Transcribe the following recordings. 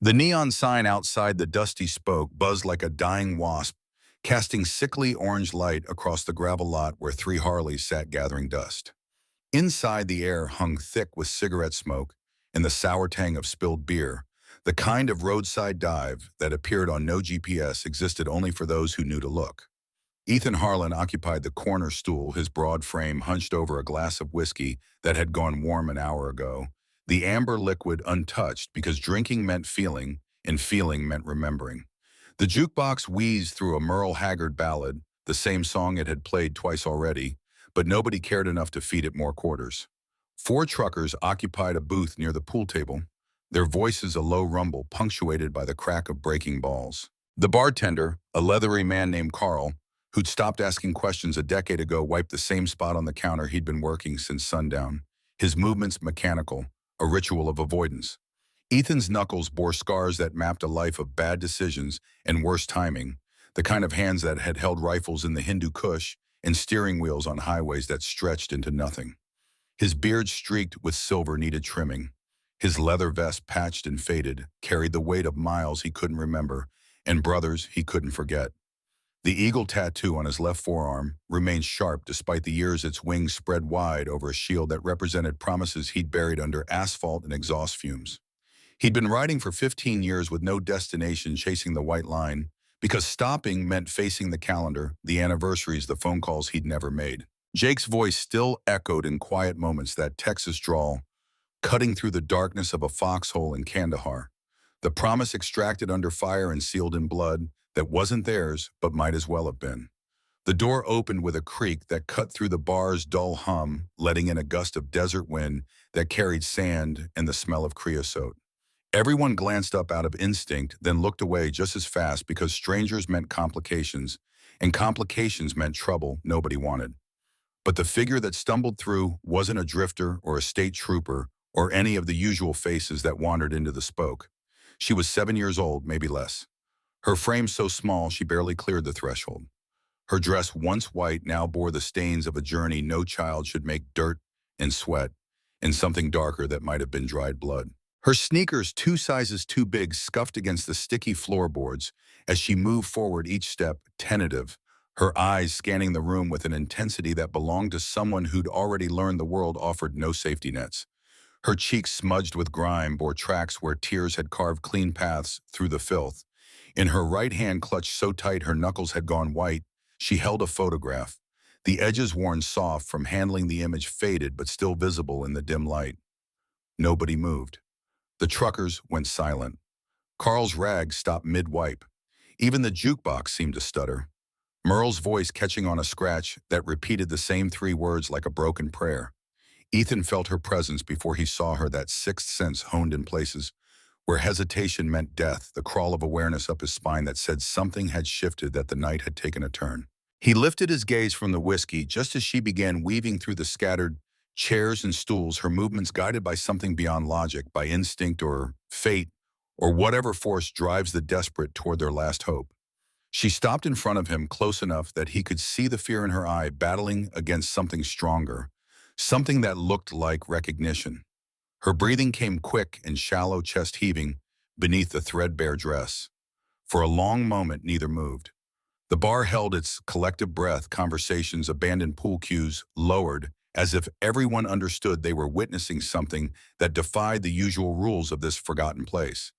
The neon sign outside the dusty spoke buzzed like a dying wasp, casting sickly orange light across the gravel lot where three Harleys sat gathering dust. Inside, the air hung thick with cigarette smoke and the sour tang of spilled beer. The kind of roadside dive that appeared on no GPS existed only for those who knew to look. Ethan Harlan occupied the corner stool, his broad frame hunched over a glass of whiskey that had gone warm an hour ago, the amber liquid untouched because drinking meant feeling and feeling meant remembering. The jukebox wheezed through a Merle Haggard ballad, the same song it had played twice already, but nobody cared enough to feed it more quarters. Four truckers occupied a booth near the pool table, their voices a low rumble punctuated by the crack of breaking balls. The bartender, a leathery man named Carl, who'd stopped asking questions a decade ago, wiped the same spot on the counter he'd been working since sundown, his movements mechanical, a ritual of avoidance. Ethan's knuckles bore scars that mapped a life of bad decisions and worse timing, the kind of hands that had held rifles in the Hindu Kush and steering wheels on highways that stretched into nothing. His beard streaked with silver needed trimming. His leather vest, patched and faded, carried the weight of miles he couldn't remember and brothers he couldn't forget. The eagle tattoo on his left forearm remained sharp despite the years its wings spread wide over a shield that represented promises he'd buried under asphalt and exhaust fumes. He'd been riding for 15 years with no destination, chasing the white line, because stopping meant facing the calendar, the anniversaries, the phone calls he'd never made. Jake's voice still echoed in quiet moments, that Texas drawl, cutting through the darkness of a foxhole in Kandahar. The promise extracted under fire and sealed in blood that wasn't theirs but might as well have been. The door opened with a creak that cut through the bar's dull hum, letting in a gust of desert wind that carried sand and the smell of creosote. Everyone glanced up out of instinct, then looked away just as fast because strangers meant complications, and complications meant trouble nobody wanted. But the figure that stumbled through wasn't a drifter or a state trooper or any of the usual faces that wandered into the spoke. She was 7 years old, maybe less. Her frame so small she barely cleared the threshold. Her dress, once white, now bore the stains of a journey no child should make: dirt and sweat, and something darker that might have been dried blood. Her sneakers, 2 sizes too big, scuffed against the sticky floorboards as she moved forward, each step tentative, her eyes scanning the room with an intensity that belonged to someone who'd already learned the world offered no safety nets. Her cheeks, smudged with grime, bore tracks where tears had carved clean paths through the filth. In her right hand, clutched so tight her knuckles had gone white, she held a photograph, the edges worn soft from handling the image, faded but still visible in the dim light. Nobody moved. The truckers went silent. Carl's rag stopped mid-wipe. Even the jukebox seemed to stutter, Merle's voice catching on a scratch that repeated the same 3 words like a broken prayer. Ethan felt her presence before he saw her, that sixth sense honed in places where hesitation meant death, the crawl of awareness up his spine that said something had shifted, that the night had taken a turn. He lifted his gaze from the whiskey just as she began weaving through the scattered chairs and stools, her movements guided by something beyond logic, by instinct or fate, or whatever force drives the desperate toward their last hope. She stopped in front of him, close enough that he could see the fear in her eye, battling against something stronger, something that looked like recognition. Her breathing came quick and shallow, chest heaving beneath the threadbare dress. For a long moment, neither moved. The bar held its collective breath, conversations, abandoned pool cues lowered, as if everyone understood they were witnessing something that defied the usual rules of this forgotten place.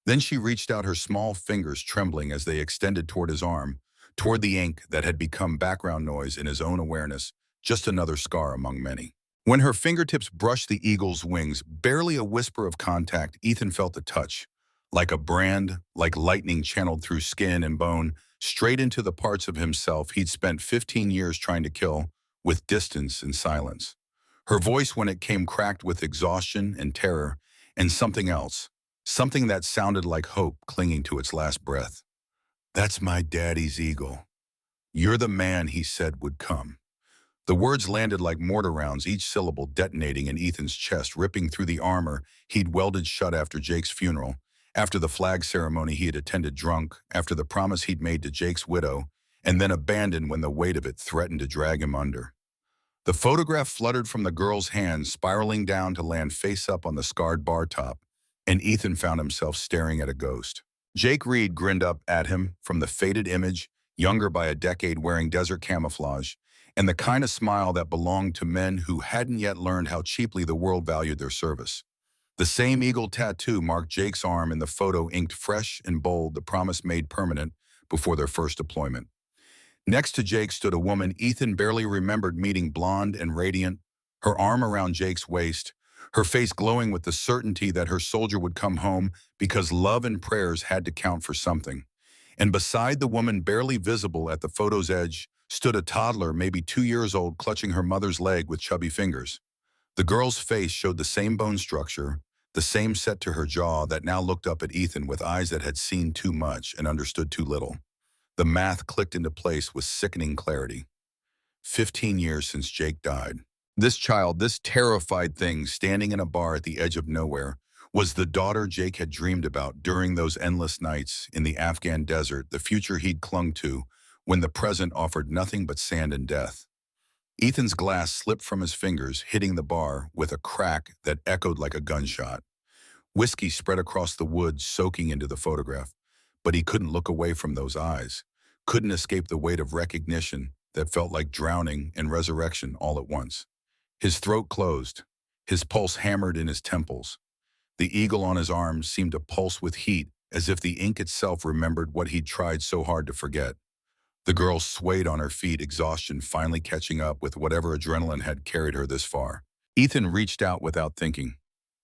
Then she reached out, her small fingers trembling as they extended toward his arm, toward the ink that had become background noise in his own awareness, just another scar among many. When her fingertips brushed the eagle's wings, barely a whisper of contact, Ethan felt the touch, like a brand, like lightning channeled through skin and bone, straight into the parts of himself he'd spent 15 years trying to kill, with distance and silence. Her voice, when it came, cracked with exhaustion and terror, and something else, something that sounded like hope clinging to its last breath. "That's my daddy's eagle. You're the man he said would come." The words landed like mortar rounds, each syllable detonating in Ethan's chest, ripping through the armor he'd welded shut after Jake's funeral, after the flag ceremony he had attended drunk, after the promise he'd made to Jake's widow, and then abandoned when the weight of it threatened to drag him under. The photograph fluttered from the girl's hands, spiraling down to land face up on the scarred bar top, and Ethan found himself staring at a ghost. Jake Reed grinned up at him from the faded image, younger by a decade wearing desert camouflage, and the kind of smile that belonged to men who hadn't yet learned how cheaply the world valued their service. The same eagle tattoo marked Jake's arm in the photo inked fresh and bold, the promise made permanent before their first deployment. Next to Jake stood a woman Ethan barely remembered meeting, blonde and radiant, her arm around Jake's waist, her face glowing with the certainty that her soldier would come home because love and prayers had to count for something. And beside the woman, barely visible at the photo's edge, stood a toddler, maybe 2 years old, clutching her mother's leg with chubby fingers. The girl's face showed the same bone structure, the same set to her jaw, that now looked up at Ethan with eyes that had seen too much and understood too little. The math clicked into place with sickening clarity. 15 years since Jake died. This child, this terrified thing standing in a bar at the edge of nowhere, was the daughter Jake had dreamed about during those endless nights in the Afghan desert, the future he'd clung to when the present offered nothing but sand and death. Ethan's glass slipped from his fingers, hitting the bar with a crack that echoed like a gunshot. Whiskey spread across the wood, soaking into the photograph, but he couldn't look away from those eyes, couldn't escape the weight of recognition that felt like drowning and resurrection all at once. His throat closed, his pulse hammered in his temples. The eagle on his arm seemed to pulse with heat, as if the ink itself remembered what he'd tried so hard to forget. The girl swayed on her feet, exhaustion finally catching up with whatever adrenaline had carried her this far. Ethan reached out without thinking,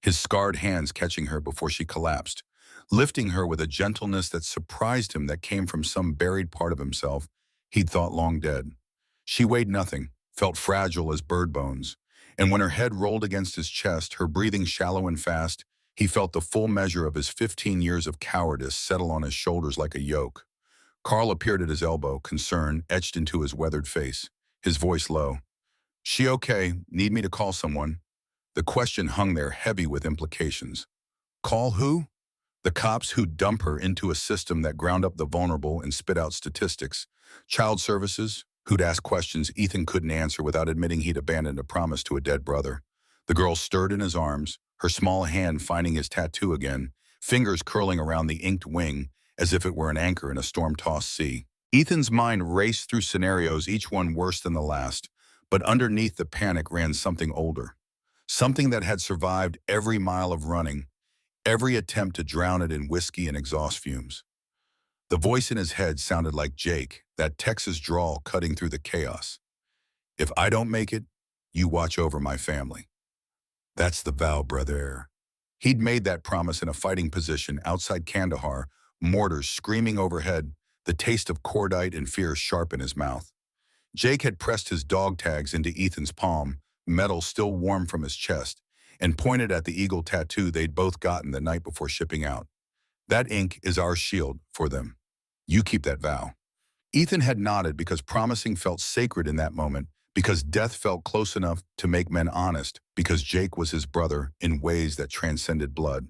his scarred hands catching her before she collapsed, lifting her with a gentleness that surprised him, that came from some buried part of himself he'd thought long dead. She weighed nothing, felt fragile as bird bones, and when her head rolled against his chest, her breathing shallow and fast, he felt the full measure of his 15 years of cowardice settle on his shoulders like a yoke. Carl appeared at his elbow, concern etched into his weathered face, his voice low. "She okay? Need me to call someone?" The question hung there, heavy with implications. Call who? The cops who'd dump her into a system that ground up the vulnerable and spit out statistics. Child services, who'd ask questions Ethan couldn't answer without admitting he'd abandoned a promise to a dead brother. The girl stirred in his arms, her small hand finding his tattoo again, fingers curling around the inked wing as if it were an anchor in a storm-tossed sea. Ethan's mind raced through scenarios, each one worse than the last, but underneath the panic ran something older, something that had survived every mile of running, every attempt to drown it in whiskey and exhaust fumes. The voice in his head sounded like Jake, that Texas drawl cutting through the chaos. "If I don't make it, you watch over my family." That's the vow, brother. He'd made that promise in a fighting position outside Kandahar, mortars screaming overhead, the taste of cordite and fear sharp in his mouth. Jake had pressed his dog tags into Ethan's palm, metal still warm from his chest, and pointed at the eagle tattoo they'd both gotten the night before shipping out. "That ink is our shield for them. You keep that vow." Ethan had nodded because promising felt sacred in that moment, because death felt close enough to make men honest, because Jake was his brother in ways that transcended blood.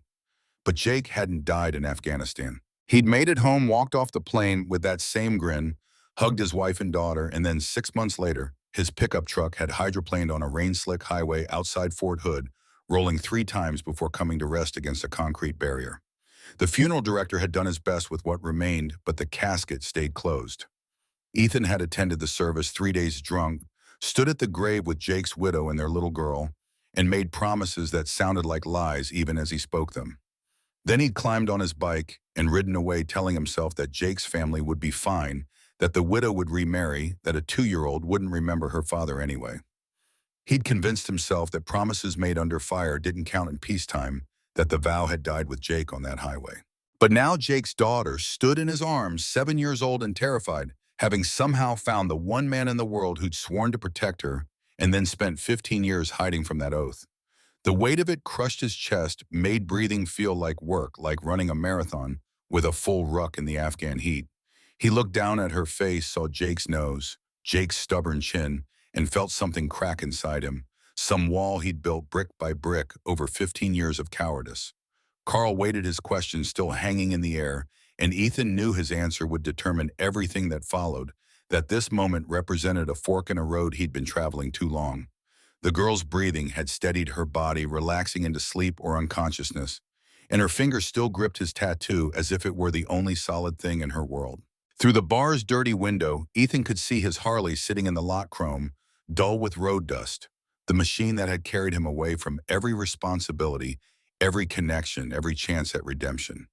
But Jake hadn't died in Afghanistan. He'd made it home, walked off the plane with that same grin, hugged his wife and daughter, and then 6 months later, his pickup truck had hydroplaned on a rain-slick highway outside Fort Hood, rolling 3 times before coming to rest against a concrete barrier. The funeral director had done his best with what remained, but the casket stayed closed. Ethan had attended the service 3 days drunk, stood at the grave with Jake's widow and their little girl, and made promises that sounded like lies even as he spoke them. Then he'd climbed on his bike and ridden away, telling himself that Jake's family would be fine, that the widow would remarry, that a 2-year-old wouldn't remember her father anyway. He'd convinced himself that promises made under fire didn't count in peacetime, that the vow had died with Jake on that highway. But now Jake's daughter stood in his arms, 7 years old and terrified, having somehow found the one man in the world who'd sworn to protect her and then spent 15 years hiding from that oath. The weight of it crushed his chest, made breathing feel like work, like running a marathon with a full ruck in the Afghan heat. He looked down at her face, saw Jake's nose, Jake's stubborn chin, and felt something crack inside him, some wall he'd built brick by brick over 15 years of cowardice. Carl waited, his question still hanging in the air, and Ethan knew his answer would determine everything that followed, that this moment represented a fork in a road he'd been traveling too long. The girl's breathing had steadied her body, relaxing into sleep or unconsciousness, and her fingers still gripped his tattoo as if it were the only solid thing in her world. Through the bar's dirty window, Ethan could see his Harley sitting in the lot chrome, dull with road dust, the machine that had carried him away from every responsibility, every connection, every chance at redemption.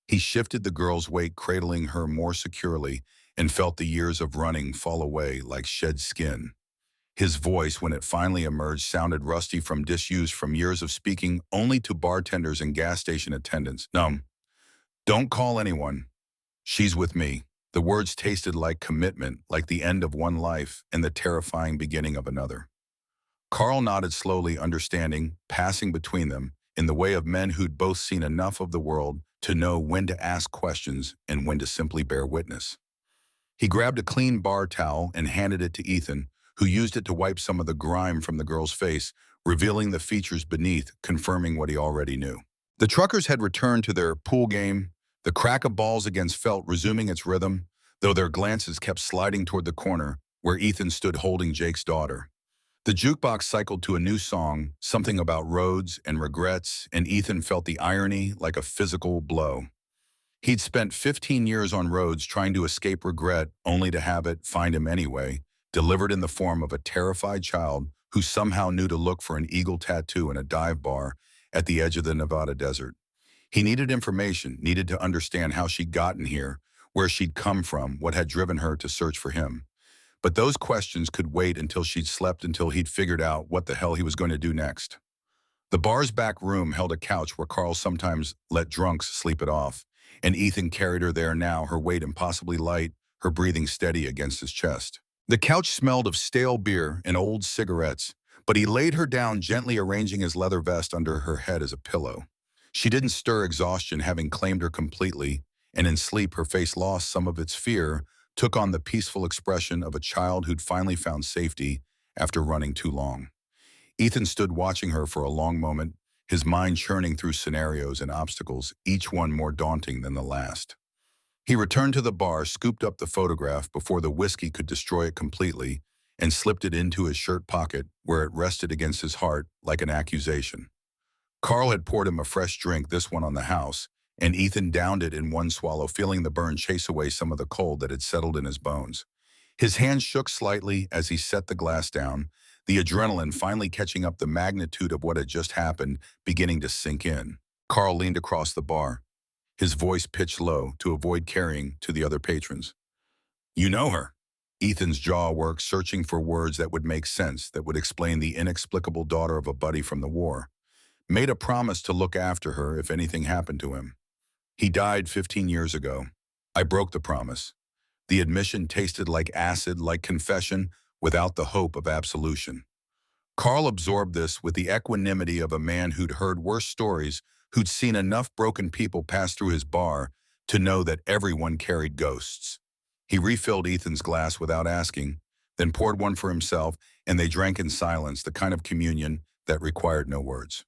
He shifted the girl's weight, cradling her more securely, and felt the years of running fall away like shed skin. His voice, when it finally emerged, sounded rusty from disuse from years of speaking only to bartenders and gas station attendants. "No, don't call anyone. She's with me." The words tasted like commitment, like the end of one life and the terrifying beginning of another. Carl nodded slowly, understanding, passing between them, in the way of men who'd both seen enough of the world to know when to ask questions and when to simply bear witness. He grabbed a clean bar towel and handed it to Ethan, who used it to wipe some of the grime from the girl's face, revealing the features beneath, confirming what he already knew. The truckers had returned to their pool game, the crack of balls against felt resuming its rhythm, though their glances kept sliding toward the corner where Ethan stood holding Jake's daughter. The jukebox cycled to a new song, something about roads and regrets, and Ethan felt the irony like a physical blow. He'd spent 15 years on roads trying to escape regret, only to have it find him anyway, delivered in the form of a terrified child who somehow knew to look for an eagle tattoo in a dive bar at the edge of the Nevada desert. He needed information, needed to understand how she'd gotten here, where she'd come from, what had driven her to search for him. But those questions could wait until she'd slept, until he'd figured out what the hell he was going to do next. The bar's back room held a couch where Carl sometimes let drunks sleep it off, and Ethan carried her there now, her weight impossibly light, her breathing steady against his chest. The couch smelled of stale beer and old cigarettes, but he laid her down, gently arranging his leather vest under her head as a pillow. She didn't stir, exhaustion having claimed her completely, and in sleep her face lost some of its fear, took on the peaceful expression of a child who'd finally found safety after running too long. Ethan stood watching her for a long moment, his mind churning through scenarios and obstacles, each one more daunting than the last. He returned to the bar, scooped up the photograph before the whiskey could destroy it completely, and slipped it into his shirt pocket, where it rested against his heart like an accusation. Carl had poured him a fresh drink, this one on the house, and Ethan downed it in one swallow, feeling the burn chase away some of the cold that had settled in his bones. His hand shook slightly as he set the glass down, the adrenaline finally catching up, the magnitude of what had just happened beginning to sink in. Carl leaned across the bar, his voice pitched low to avoid carrying to the other patrons. "You know her?" Ethan's jaw worked, searching for words that would make sense, that would explain the inexplicable daughter of a buddy from the war. Made a promise to look after her if anything happened to him. He died 15 years ago. I broke the promise. The admission tasted like acid, like confession, without the hope of absolution. Carl absorbed this with the equanimity of a man who'd heard worse stories, who'd seen enough broken people pass through his bar to know that everyone carried ghosts. He refilled Ethan's glass without asking, then poured one for himself, and they drank in silence, the kind of communion that required no words.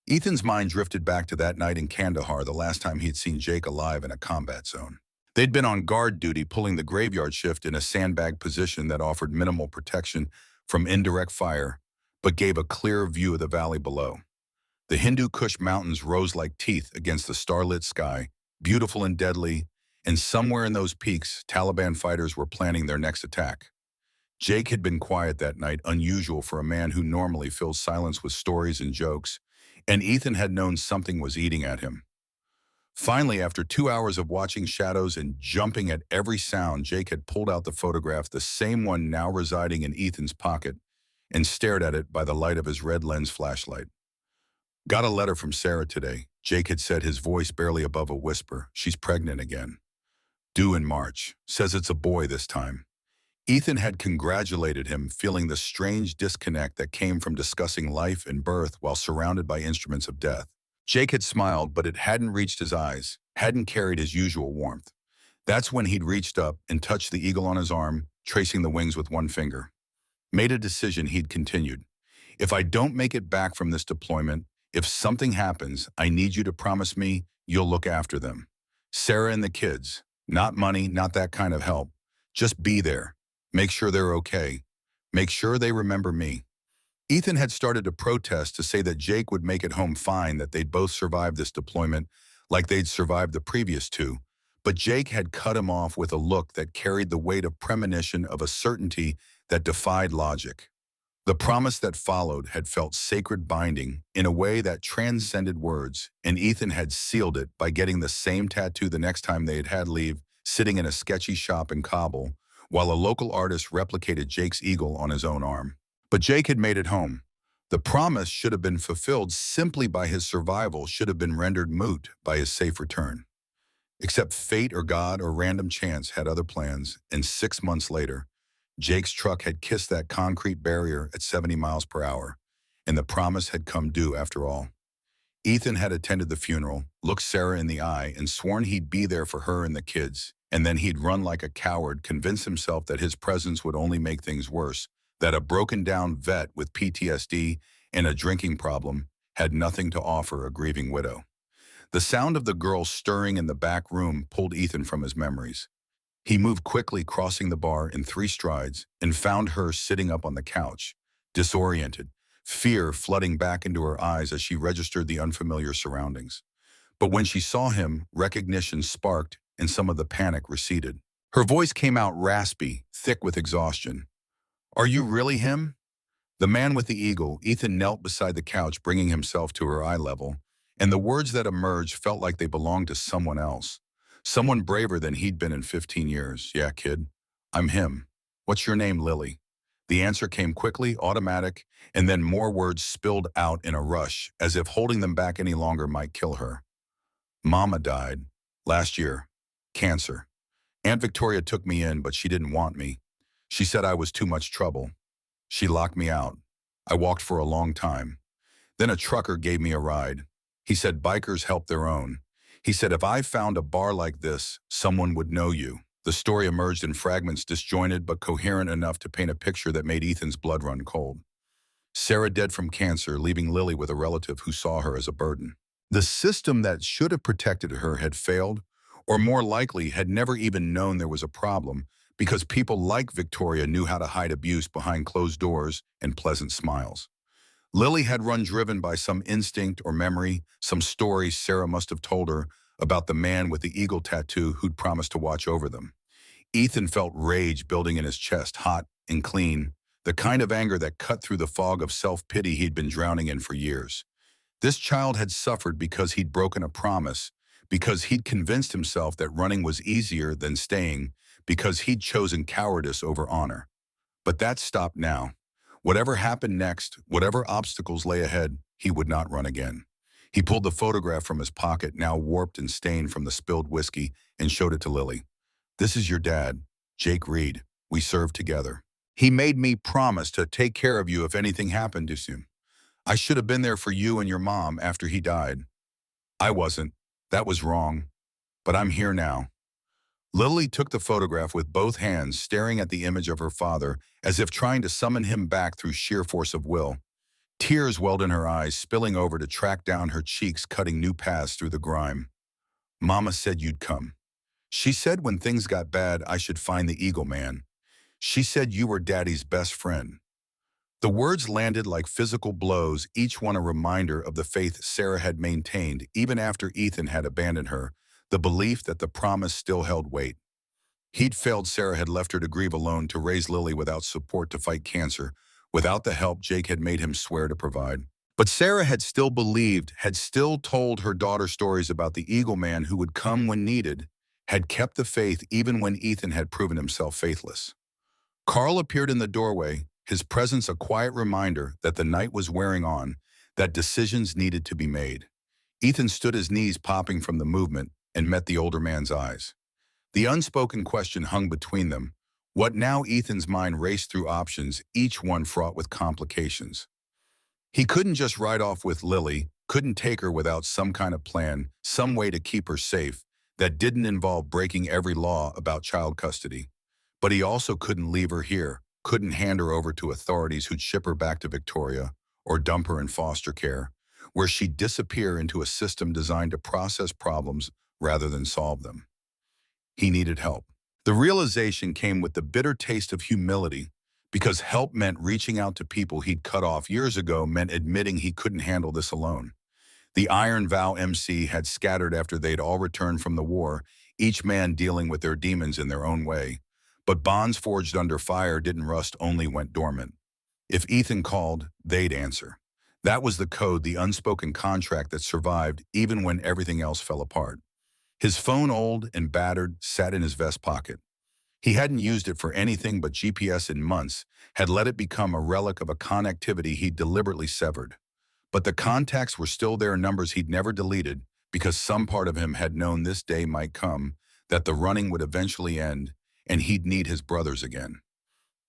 Ethan's mind drifted back to that night in Kandahar, the last time he'd seen Jake alive in a combat zone. They'd been on guard duty, pulling the graveyard shift in a sandbag position that offered minimal protection from indirect fire, but gave a clear view of the valley below. The Hindu Kush mountains rose like teeth against the starlit sky, beautiful and deadly, and somewhere in those peaks, Taliban fighters were planning their next attack. Jake had been quiet that night, unusual for a man who normally fills silence with stories and jokes, and Ethan had known something was eating at him. Finally, after 2 hours of watching shadows and jumping at every sound, Jake had pulled out the photograph, the same one now residing in Ethan's pocket, and stared at it by the light of his red lens flashlight. "Got a letter from Sarah today," Jake had said, his voice barely above a whisper. "She's pregnant again. Due in March. Says it's a boy this time." Ethan had congratulated him, feeling the strange disconnect that came from discussing life and birth while surrounded by instruments of death. Jake had smiled, but it hadn't reached his eyes, hadn't carried his usual warmth. That's when he'd reached up and touched the eagle on his arm, tracing the wings with one finger. Made a decision, he'd continued. "If I don't make it back from this deployment, if something happens, I need you to promise me you'll look after them. Sarah and the kids. Not money, not that kind of help. Just be there. Make sure they're okay. Make sure they remember me." Ethan had started to protest to say that Jake would make it home fine, that they'd both survived this deployment like they'd survived the previous two. But Jake had cut him off with a look that carried the weight of premonition, of a certainty that defied logic. The promise that followed had felt sacred, binding in a way that transcended words, and Ethan had sealed it by getting the same tattoo the next time they had had leave, sitting in a sketchy shop in Kabul, while a local artist replicated Jake's eagle on his own arm. But Jake had made it home. The promise should have been fulfilled simply by his survival, should have been rendered moot by his safe return. Except fate or God or random chance had other plans, and 6 months later, Jake's truck had kissed that concrete barrier at 70 miles per hour, and the promise had come due after all. Ethan had attended the funeral, looked Sarah in the eye, and sworn he'd be there for her and the kids, and then he'd run like a coward, convince himself that his presence would only make things worse, that a broken-down vet with PTSD and a drinking problem had nothing to offer a grieving widow. The sound of the girl stirring in the back room pulled Ethan from his memories. He moved quickly, crossing the bar in 3 strides, and found her sitting up on the couch, disoriented, fear flooding back into her eyes as she registered the unfamiliar surroundings. But when she saw him, recognition sparked and some of the panic receded. Her voice came out raspy, thick with exhaustion. "Are you really him?" The man with the eagle. Ethan knelt beside the couch, bringing himself to her eye level, and the words that emerged felt like they belonged to someone else. Someone braver than he'd been in 15 years. "Yeah, kid, I'm him. What's your name, Lily?" The answer came quickly, automatic, and then more words spilled out in a rush, as if holding them back any longer might kill her. "Mama died. Last year. Cancer. Aunt Victoria took me in, but she didn't want me. She said I was too much trouble. She locked me out. I walked for a long time. Then a trucker gave me a ride. He said bikers help their own. He said if I found a bar like this, someone would know you." The story emerged in fragments, disjointed but coherent enough to paint a picture that made Ethan's blood run cold. Sarah dead from cancer, leaving Lily with a relative who saw her as a burden. The system that should have protected her had failed, or more likely had never even known there was a problem, because people like Victoria knew how to hide abuse behind closed doors and pleasant smiles. Lily had run driven by some instinct or memory, some story Sarah must have told her about the man with the eagle tattoo who'd promised to watch over them. Ethan felt rage building in his chest, hot and clean, the kind of anger that cut through the fog of self-pity he'd been drowning in for years. This child had suffered because he'd broken a promise, because he'd convinced himself that running was easier than staying, because he'd chosen cowardice over honor. But that stopped now. Whatever happened next, whatever obstacles lay ahead, he would not run again. He pulled the photograph from his pocket, now warped and stained from the spilled whiskey, and showed it to Lily. "This is your dad, Jake Reed. We served together. He made me promise to take care of you if anything happened to him. I should have been there for you and your mom after he died. I wasn't. That was wrong. But I'm here now." Lily took the photograph with both hands, staring at the image of her father, as if trying to summon him back through sheer force of will. Tears welled in her eyes, spilling over to track down her cheeks, cutting new paths through the grime. "Mama said you'd come. She said when things got bad, I should find the Eagle Man. She said you were Daddy's best friend." The words landed like physical blows, each one a reminder of the faith Sarah had maintained, even after Ethan had abandoned her, the belief that the promise still held weight. He'd failed Sarah, had left her to grieve alone, to raise Lily without support, to fight cancer, without the help Jake had made him swear to provide. But Sarah had still believed, had still told her daughter stories about the Eagle Man who would come when needed, had kept the faith even when Ethan had proven himself faithless. Carl appeared in the doorway, his presence a quiet reminder that the night was wearing on, that decisions needed to be made. Ethan stood, his knees popping from the movement, and met the older man's eyes. The unspoken question hung between them. What now? Ethan's mind raced through options, each one fraught with complications. He couldn't just ride off with Lily, couldn't take her without some kind of plan, some way to keep her safe, that didn't involve breaking every law about child custody. But he also couldn't leave her here, couldn't hand her over to authorities who'd ship her back to Victoria or dump her in foster care, where she'd disappear into a system designed to process problems rather than solve them. He needed help. The realization came with the bitter taste of humility, Because help meant reaching out to people he'd cut off years ago meant admitting he couldn't handle this alone. The Iron Vow MC had scattered after they'd all returned from the war, each man dealing with their demons in their own way. But bonds forged under fire didn't rust, only went dormant. If Ethan called, they'd answer. That was the code, the unspoken contract that survived even when everything else fell apart. His phone, old and battered, sat in his vest pocket. He hadn't used it for anything but GPS in months, had let it become a relic of a connectivity he'd deliberately severed. But the contacts were still there, numbers he'd never deleted, because some part of him had known this day might come, that the running would eventually end, and he'd need his brothers again.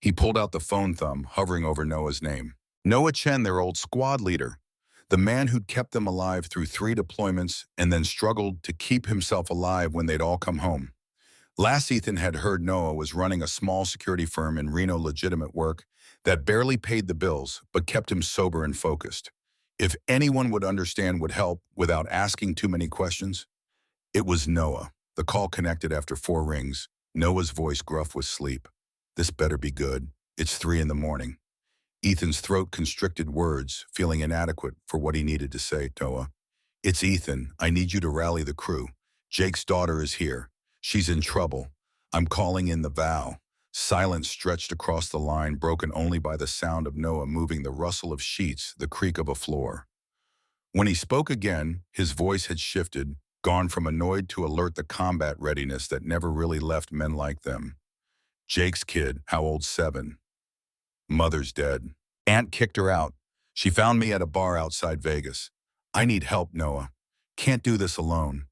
He pulled out the phone thumb, hovering over Noah's name. Noah Chen, their old squad leader, the man who'd kept them alive through 3 deployments and then struggled to keep himself alive when they'd all come home. Last Ethan had heard Noah was running a small security firm in Reno, legitimate work that barely paid the bills but kept him sober and focused. If anyone would understand, would help without asking too many questions, it was Noah. The call connected after 4 rings, Noah's voice gruff with sleep. This better be good. It's 3 in the morning. Ethan's throat constricted words, feeling inadequate for what he needed to say. Noah, it's Ethan. I need you to rally the crew. Jake's daughter is here. She's in trouble. I'm calling in the vow. Silence stretched across the line, broken only by the sound of Noah moving, the rustle of sheets, the creak of a floor. When he spoke again, his voice had shifted, gone from annoyed to alert, the combat readiness that never really left men like them. Jake's kid, how old? 7. Mother's dead. Aunt kicked her out. She found me at a bar outside Vegas. I need help, Noah. Can't do this alone.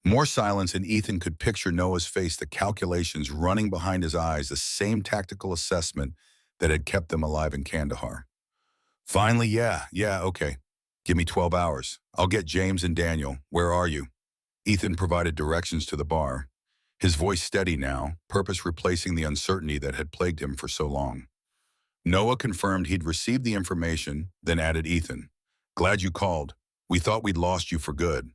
More silence, and Ethan could picture Noah's face, the calculations running behind his eyes, the same tactical assessment that had kept them alive in Kandahar. Finally, yeah, okay. Give me 12 hours. I'll get James and Daniel. Where are you? Ethan provided directions to the bar, his voice steady now, purpose replacing the uncertainty that had plagued him for so long. Noah confirmed he'd received the information, then added, Ethan, glad you called. We thought we'd lost you for good.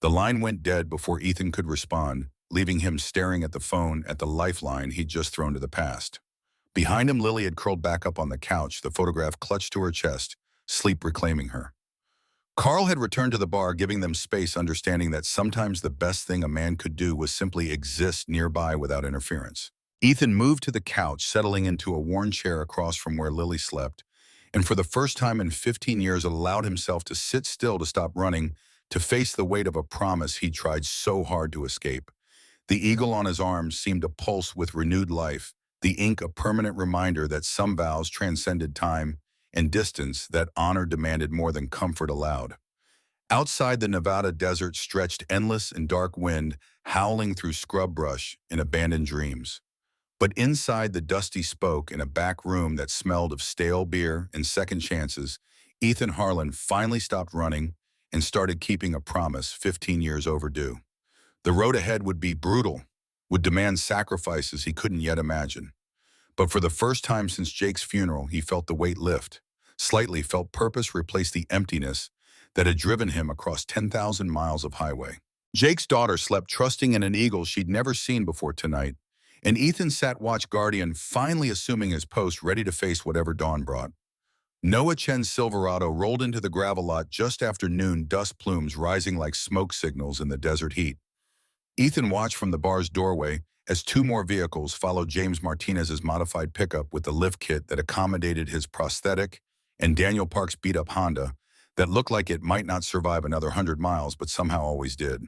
The line went dead before Ethan could respond, leaving him staring at the phone, at the lifeline he'd just thrown to the past. Behind him, Lily had curled back up on the couch, the photograph clutched to her chest, sleep reclaiming her. Carl had returned to the bar, giving them space, understanding that sometimes the best thing a man could do was simply exist nearby without interference. Ethan moved to the couch, settling into a worn chair across from where Lily slept, and for the first time in 15 years allowed himself to sit still, to stop running, to face the weight of a promise he'd tried so hard to escape. The eagle on his arm seemed to pulse with renewed life, the ink a permanent reminder that some vows transcended time and distance, that honor demanded more than comfort allowed. Outside, the Nevada desert stretched, endless and dark wind howling through scrub brush in abandoned dreams. But inside the dusty spoke, in a back room that smelled of stale beer and second chances, Ethan Harlan finally stopped running and started keeping a promise 15 years overdue. The road ahead would be brutal, would demand sacrifices he couldn't yet imagine. But for the first time since Jake's funeral, he felt the weight lift, slightly, felt purpose replace the emptiness that had driven him across 10,000 miles of highway. Jake's daughter slept, trusting in an eagle she'd never seen before tonight, and Ethan sat watch guardian, finally assuming his post, ready to face whatever dawn brought. Noah Chen's Silverado rolled into the gravel lot just after noon, dust plumes rising like smoke signals in the desert heat. Ethan watched from the bar's doorway as 2 more vehicles followed James Martinez's modified pickup with the lift kit that accommodated his prosthetic, and Daniel Park's beat-up Honda that looked like it might not survive another 100 miles but somehow always did.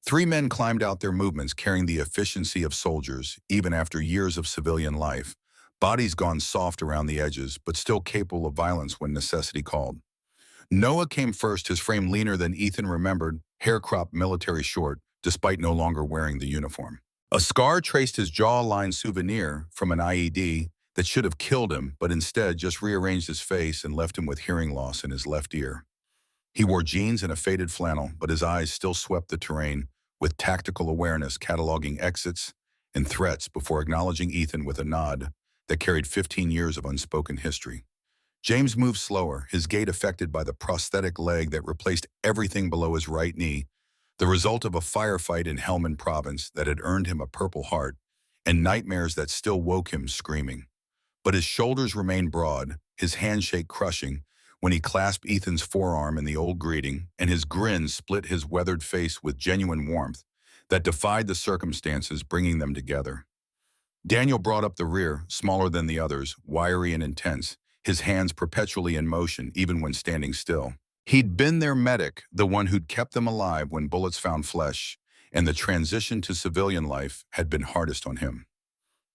3 men climbed out, their movements carrying the efficiency of soldiers, even after years of civilian life. Bodies gone soft around the edges, but still capable of violence when necessity called. Noah came first, his frame leaner than Ethan remembered, hair cropped military short, despite no longer wearing the uniform. A scar traced his jawline, souvenir from an IED that should have killed him, but instead just rearranged his face and left him with hearing loss in his left ear. He wore jeans and a faded flannel, but his eyes still swept the terrain with tactical awareness, cataloging exits and threats before acknowledging Ethan with a nod that carried 15 years of unspoken history. James moved slower, his gait affected by the prosthetic leg that replaced everything below his right knee, the result of a firefight in Helmand Province that had earned him a Purple Heart and nightmares that still woke him screaming. but his shoulders remained broad, his handshake crushing, when he clasped Ethan's forearm in the old greeting, and his grin split his weathered face with genuine warmth that defied the circumstances bringing them together. Daniel brought up the rear, smaller than the others, wiry and intense, his hands perpetually in motion even when standing still. He'd been their medic, the one who'd kept them alive when bullets found flesh, and the transition to civilian life had been hardest on him.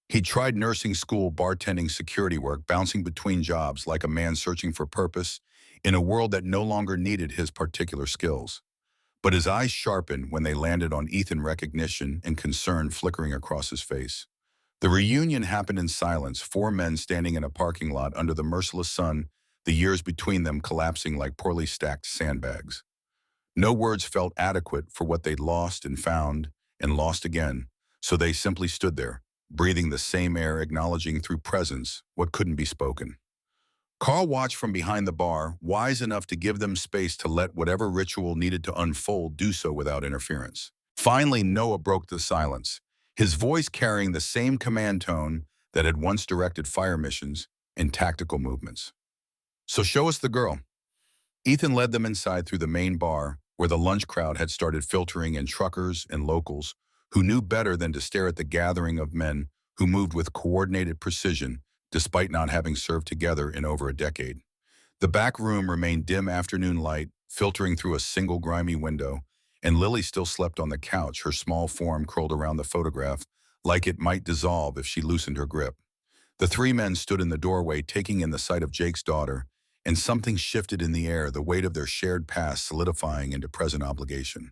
He'd tried nursing school, bartending, security work, bouncing between jobs like a man searching for purpose in a world that no longer needed his particular skills. But his eyes sharpened when they landed on Ethan, recognition and concern flickering across his face. The reunion happened in silence, four men standing in a parking lot under the merciless sun, the years between them collapsing like poorly stacked sandbags. No words felt adequate for what they'd lost and found and lost again, so they simply stood there, breathing the same air, acknowledging through presence what couldn't be spoken. Carl watched from behind the bar, wise enough to give them space to let whatever ritual needed to unfold do so without interference. Finally, Noah broke the silence, his voice carrying the same command tone that had once directed fire missions and tactical movements. "So show us the girl." Ethan led them inside through the main bar, where the lunch crowd had started filtering in, truckers and locals who knew better than to stare at the gathering of men who moved with coordinated precision despite not having served together in over a decade. The back room remained dim afternoon light, filtering through a single grimy window, and Lily still slept on the couch, her small form curled around the photograph, like it might dissolve if she loosened her grip. The three men stood in the doorway, taking in the sight of Jake's daughter, and something shifted in the air, the weight of their shared past solidifying into present obligation.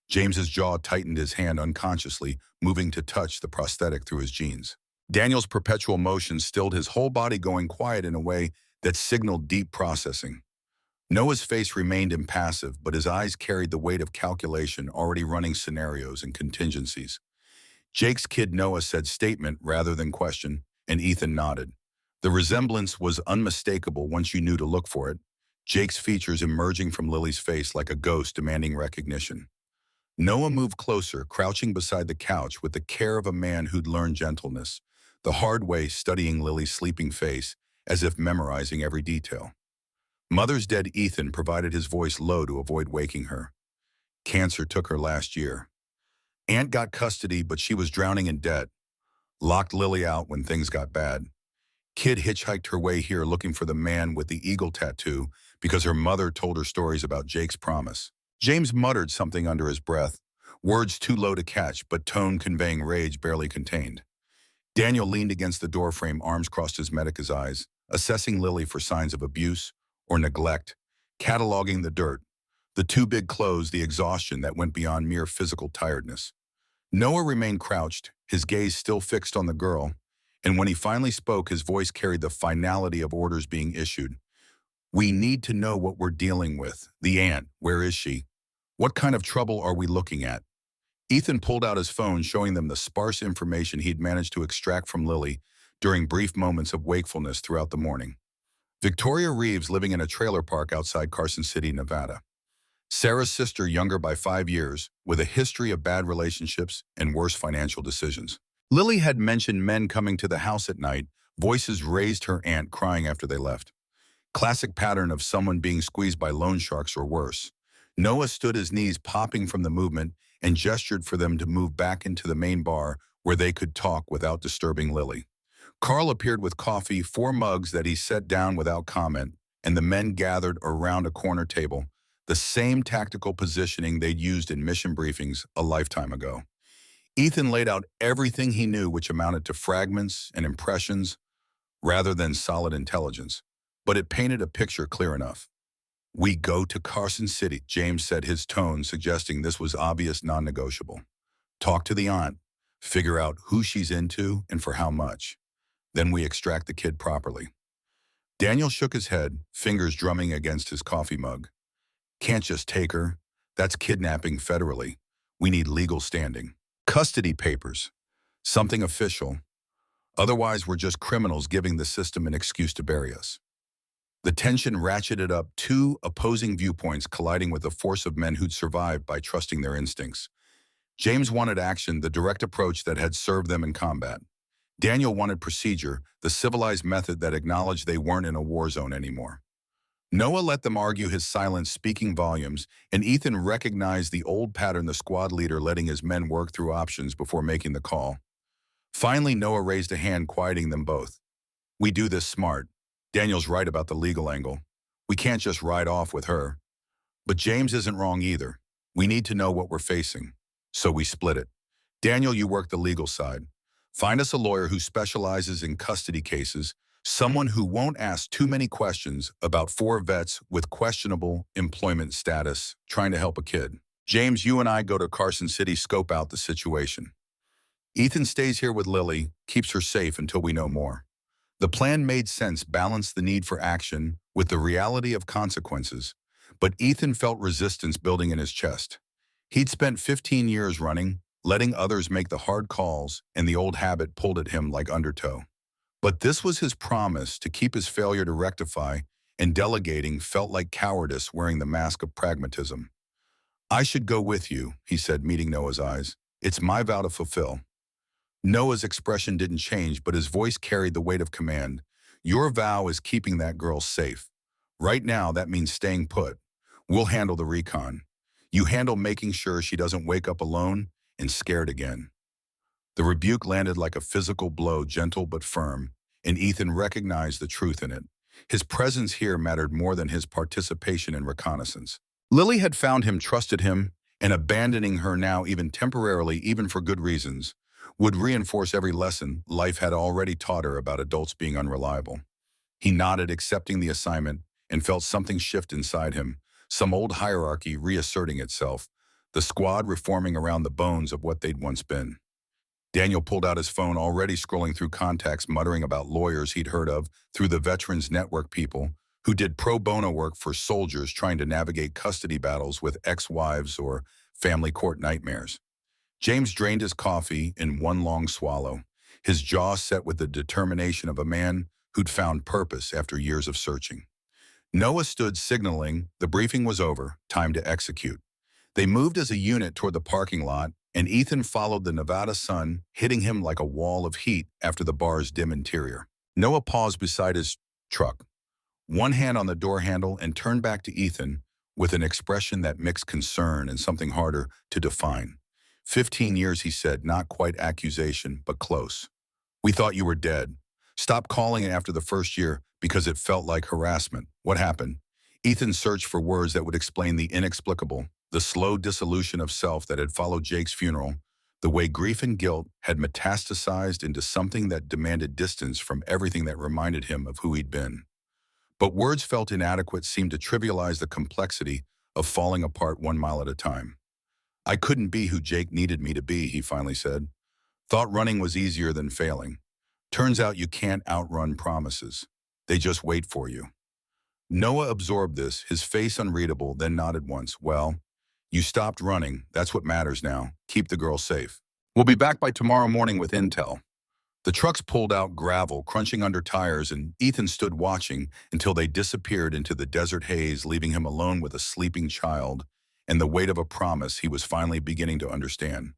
James's jaw tightened, his hand unconsciously moving to touch the prosthetic through his jeans. Daniel's perpetual motion stilled, his whole body going quiet in a way that signaled deep processing. Noah's face remained impassive, but his eyes carried the weight of calculation, already running scenarios and contingencies. Jake's kid, Noah, said statement rather than question, and Ethan nodded. The resemblance was unmistakable once you knew to look for it, Jake's features emerging from Lily's face like a ghost demanding recognition. Noah moved closer, crouching beside the couch with the care of a man who'd learned gentleness, the hard way studying Lily's sleeping face as if memorizing every detail. Mother's dead. Ethan provided his voice low to avoid waking her. Cancer took her last year. Aunt got custody, but she was drowning in debt. Locked Lily out when things got bad. Kid hitchhiked her way here looking for the man with the eagle tattoo because her mother told her stories about Jake's promise. James muttered something under his breath, words too low to catch, but tone conveying rage barely contained. Daniel leaned against the doorframe, arms crossed, his medica's eyes, assessing Lily for signs of abuse or neglect, cataloging the dirt, the too big clothes, the exhaustion that went beyond mere physical tiredness. Noah remained crouched, his gaze still fixed on the girl, and when he finally spoke, his voice carried the finality of orders being issued. "We need to know what we're dealing with. The aunt, where is she? What kind of trouble are we looking at?" Ethan pulled out his phone, showing them the sparse information he'd managed to extract from Lily during brief moments of wakefulness throughout the morning. Victoria Reeves, living in a trailer park outside Carson City, Nevada. Sarah's sister, younger by 5 years, with a history of bad relationships and worse financial decisions. Lily had mentioned men coming to the house at night, voices raised, her aunt crying after they left. Classic pattern of someone being squeezed by loan sharks or worse. Noah stood, his knees popping from the movement, and gestured for them to move back into the main bar where they could talk without disturbing Lily. Carl appeared with coffee, 4 mugs that he set down without comment, and the men gathered around a corner table, the same tactical positioning they'd used in mission briefings a lifetime ago. Ethan laid out everything he knew, which amounted to fragments and impressions rather than solid intelligence, but it painted a picture clear enough. "We go to Carson City," James said, his tone suggesting this was obvious non-negotiable. "Talk to the aunt, figure out who she's into and for how much. Then we extract the kid properly." Daniel shook his head, fingers drumming against his coffee mug. "Can't just take her. That's kidnapping federally. We need legal standing. Custody papers. Something official. Otherwise, we're just criminals giving the system an excuse to bury us." The tension ratcheted up, 2 opposing viewpoints colliding with a force of men who'd survived by trusting their instincts. James wanted action, the direct approach that had served them in combat. Daniel wanted procedure, the civilized method that acknowledged they weren't in a war zone anymore. Noah let them argue, his silence speaking volumes, and Ethan recognized the old pattern, the squad leader letting his men work through options before making the call. Finally, Noah raised a hand, quieting them both. We do this smart. Daniel's right about the legal angle. We can't just ride off with her. But James isn't wrong either. We need to know what we're facing. So we split it. Daniel, you work the legal side. Find us a lawyer who specializes in custody cases, someone who won't ask too many questions about four vets with questionable employment status trying to help a kid. James, you and I go to Carson City, scope out the situation. Ethan stays here with Lily, keeps her safe until we know more. The plan made sense, balanced the need for action with the reality of consequences, but Ethan felt resistance building in his chest. He'd spent 15 years running, letting others make the hard calls, and the old habit pulled at him like undertow. But this was his promise to keep his failure to rectify, and delegating felt like cowardice wearing the mask of pragmatism. I should go with you, he said, meeting Noah's eyes. It's my vow to fulfill. Noah's expression didn't change, but his voice carried the weight of command. Your vow is keeping that girl safe. Right now, that means staying put. We'll handle the recon. You handle making sure she doesn't wake up alone and scared again. The rebuke landed like a physical blow, gentle but firm, and Ethan recognized the truth in it. His presence here mattered more than his participation in reconnaissance. Lily had found him, trusted him, and abandoning her now, even temporarily, even for good reasons, would reinforce every lesson life had already taught her about adults being unreliable. He nodded, accepting the assignment, and felt something shift inside him, some old hierarchy reasserting itself, the squad reforming around the bones of what they'd once been. Daniel pulled out his phone, already scrolling through contacts, muttering about lawyers he'd heard of through the Veterans Network, people who did pro bono work for soldiers trying to navigate custody battles with ex-wives or family court nightmares. James drained his coffee in one long swallow, his jaw set with the determination of a man who'd found purpose after years of searching. Noah stood, signaling the briefing was over, time to execute. They moved as a unit toward the parking lot, and Ethan followed the Nevada sun, hitting him like a wall of heat after the bar's dim interior. Noah paused beside his truck, one hand on the door handle, and turned back to Ethan with an expression that mixed concern and something harder to define. 15 years, he said, not quite accusation, but close. We thought you were dead. Stop calling it after the first year because it felt like harassment. What happened? Ethan searched for words that would explain the inexplicable, the slow dissolution of self that had followed Jake's funeral, the way grief and guilt had metastasized into something that demanded distance from everything that reminded him of who he'd been. But words felt inadequate, seemed to trivialize the complexity of falling apart 1 mile at a time. I couldn't be who Jake needed me to be, he finally said. Thought running was easier than failing. Turns out you can't outrun promises. They just wait for you. Noah absorbed this, his face unreadable, then nodded once. Well, you stopped running. That's what matters now. Keep the girl safe. We'll be back by tomorrow morning with intel. The trucks pulled out gravel, crunching under tires, and Ethan stood watching until they disappeared into the desert haze, leaving him alone with a sleeping child and the weight of a promise he was finally beginning to understand.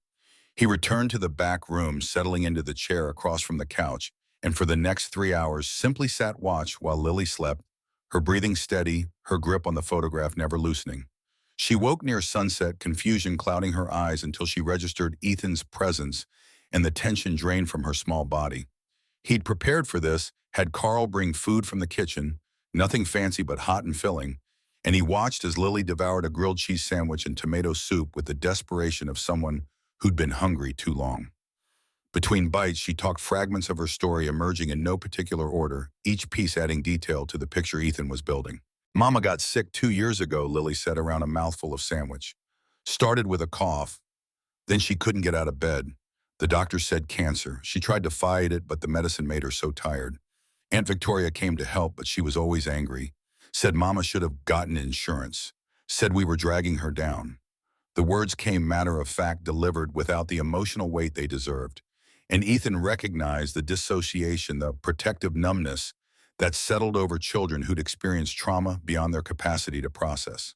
He returned to the back room, settling into the chair across from the couch, and for the next 3 hours simply sat watch while Lily slept, her breathing steady, her grip on the photograph never loosening. She woke near sunset, confusion clouding her eyes until she registered Ethan's presence and the tension drained from her small body. He'd prepared for this, had Carl bring food from the kitchen, nothing fancy but hot and filling, and he watched as Lily devoured a grilled cheese sandwich and tomato soup with the desperation of someone who'd been hungry too long. Between bites, she talked fragments of her story, emerging in no particular order, each piece adding detail to the picture Ethan was building. Mama got sick 2 years ago, Lily said around a mouthful of sandwich. Started with a cough. Then she couldn't get out of bed. The doctor said cancer. She tried to fight it, but the medicine made her so tired. Aunt Victoria came to help, but she was always angry. Said Mama should have gotten insurance. Said we were dragging her down. The words came matter-of-fact, delivered without the emotional weight they deserved. And Ethan recognized the dissociation, the protective numbness that settled over children who'd experienced trauma beyond their capacity to process.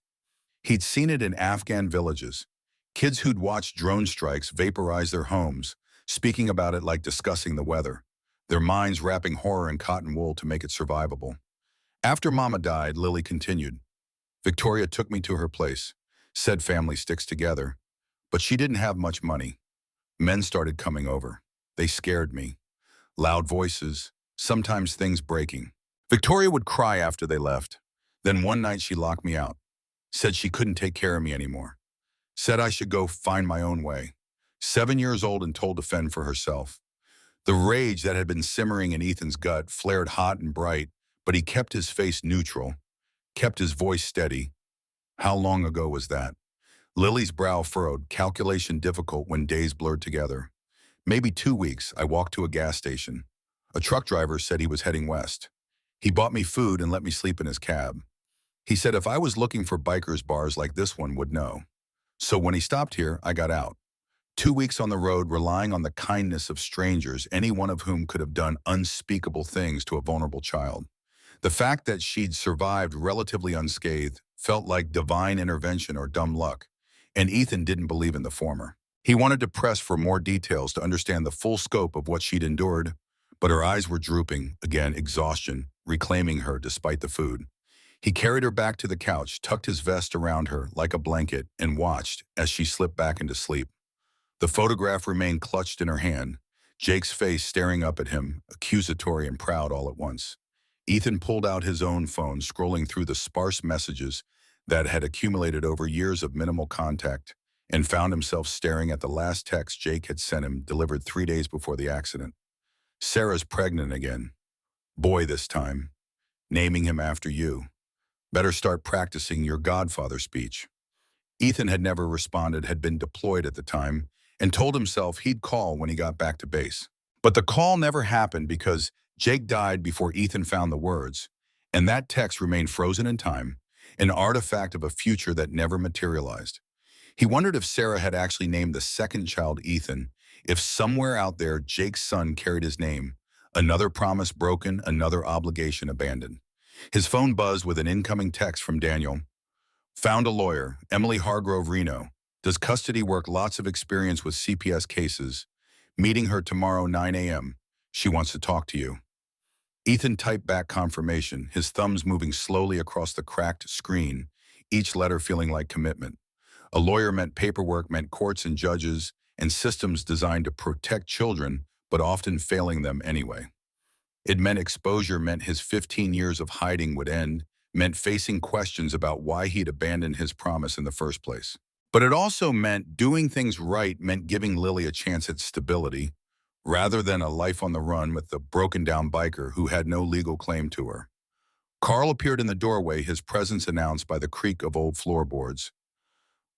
He'd seen it in Afghan villages, kids who'd watched drone strikes vaporize their homes, speaking about it like discussing the weather. their minds wrapping horror in cotton wool to make it survivable. After Mama died, Lily continued. Victoria took me to her place, said family sticks together, but she didn't have much money. Men started coming over. They scared me. Loud voices, sometimes things breaking. Victoria would cry after they left. Then one night she locked me out, said she couldn't take care of me anymore, said I should go find my own way. 7 years old and told to fend for herself. The rage that had been simmering in Ethan's gut flared hot and bright, but he kept his face neutral, kept his voice steady. How long ago was that? Lily's brow furrowed, calculation difficult when days blurred together. Maybe 2 weeks. I walked to a gas station. A truck driver said he was heading west. He bought me food and let me sleep in his cab. He said if I was looking for bikers bars like this one would know. So when he stopped here, I got out. 2 weeks on the road, relying on the kindness of strangers, any one of whom could have done unspeakable things to a vulnerable child. The fact that she'd survived relatively unscathed felt like divine intervention or dumb luck, and Ethan didn't believe in the former. He wanted to press for more details to understand the full scope of what she'd endured, but her eyes were drooping, again exhaustion, reclaiming her despite the food. He carried her back to the couch, tucked his vest around her like a blanket, and watched as she slipped back into sleep. The photograph remained clutched in her hand, Jake's face staring up at him, accusatory and proud all at once. Ethan pulled out his own phone, scrolling through the sparse messages that had accumulated over years of minimal contact, and found himself staring at the last text Jake had sent him, delivered 3 days before the accident. Sarah's pregnant again. Boy this time. Naming him after you. Better start practicing your Godfather speech. Ethan had never responded, had been deployed at the time, and told himself he'd call when he got back to base. But the call never happened because Jake died before Ethan found the words, and that text remained frozen in time, an artifact of a future that never materialized. He wondered if Sarah had actually named the second child Ethan, if somewhere out there Jake's son carried his name, another promise broken, another obligation abandoned. His phone buzzed with an incoming text from Daniel. Found a lawyer, Emily Hargrove, Reno. Does custody work, lots of experience with CPS cases. Meeting her tomorrow 9 a.m. She wants to talk to you. Ethan typed back confirmation, his thumbs moving slowly across the cracked screen, each letter feeling like commitment. A lawyer meant paperwork, meant courts and judges, and systems designed to protect children, but often failing them anyway. It meant exposure, meant his 15 years of hiding would end, meant facing questions about why he'd abandoned his promise in the first place. But it also meant doing things right, meant giving Lily a chance at stability, rather than a life on the run with the broken-down biker who had no legal claim to her. Carl appeared in the doorway, his presence announced by the creak of old floorboards.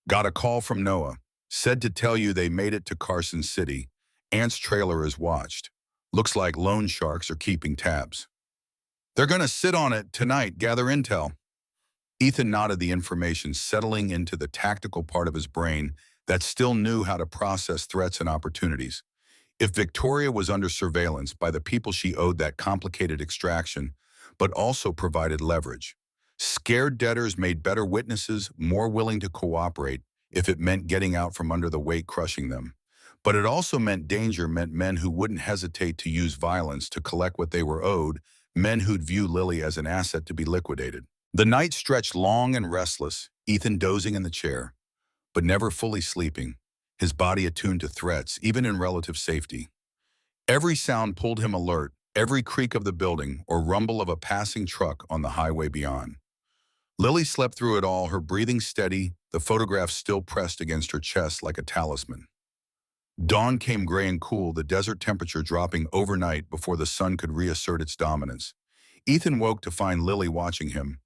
Got a call from Noah. Said to tell you they made it to Carson City. Ant's trailer is watched. Looks like loan sharks are keeping tabs. They're going to sit on it tonight, gather intel. Ethan nodded, the information settling into the tactical part of his brain that still knew how to process threats and opportunities. If Victoria was under surveillance by the people she owed that complicated extraction, but also provided leverage. Scared debtors made better witnesses, more willing to cooperate if it meant getting out from under the weight crushing them. But it also meant danger, meant men who wouldn't hesitate to use violence to collect what they were owed, men who'd view Lily as an asset to be liquidated. The night stretched long and restless, Ethan dozing in the chair, but never fully sleeping, his body attuned to threats, even in relative safety. Every sound pulled him alert, every creak of the building or rumble of a passing truck on the highway beyond. Lily slept through it all, her breathing steady, the photograph still pressed against her chest like a talisman. Dawn came gray and cool, the desert temperature dropping overnight before the sun could reassert its dominance. Ethan woke to find Lily watching him,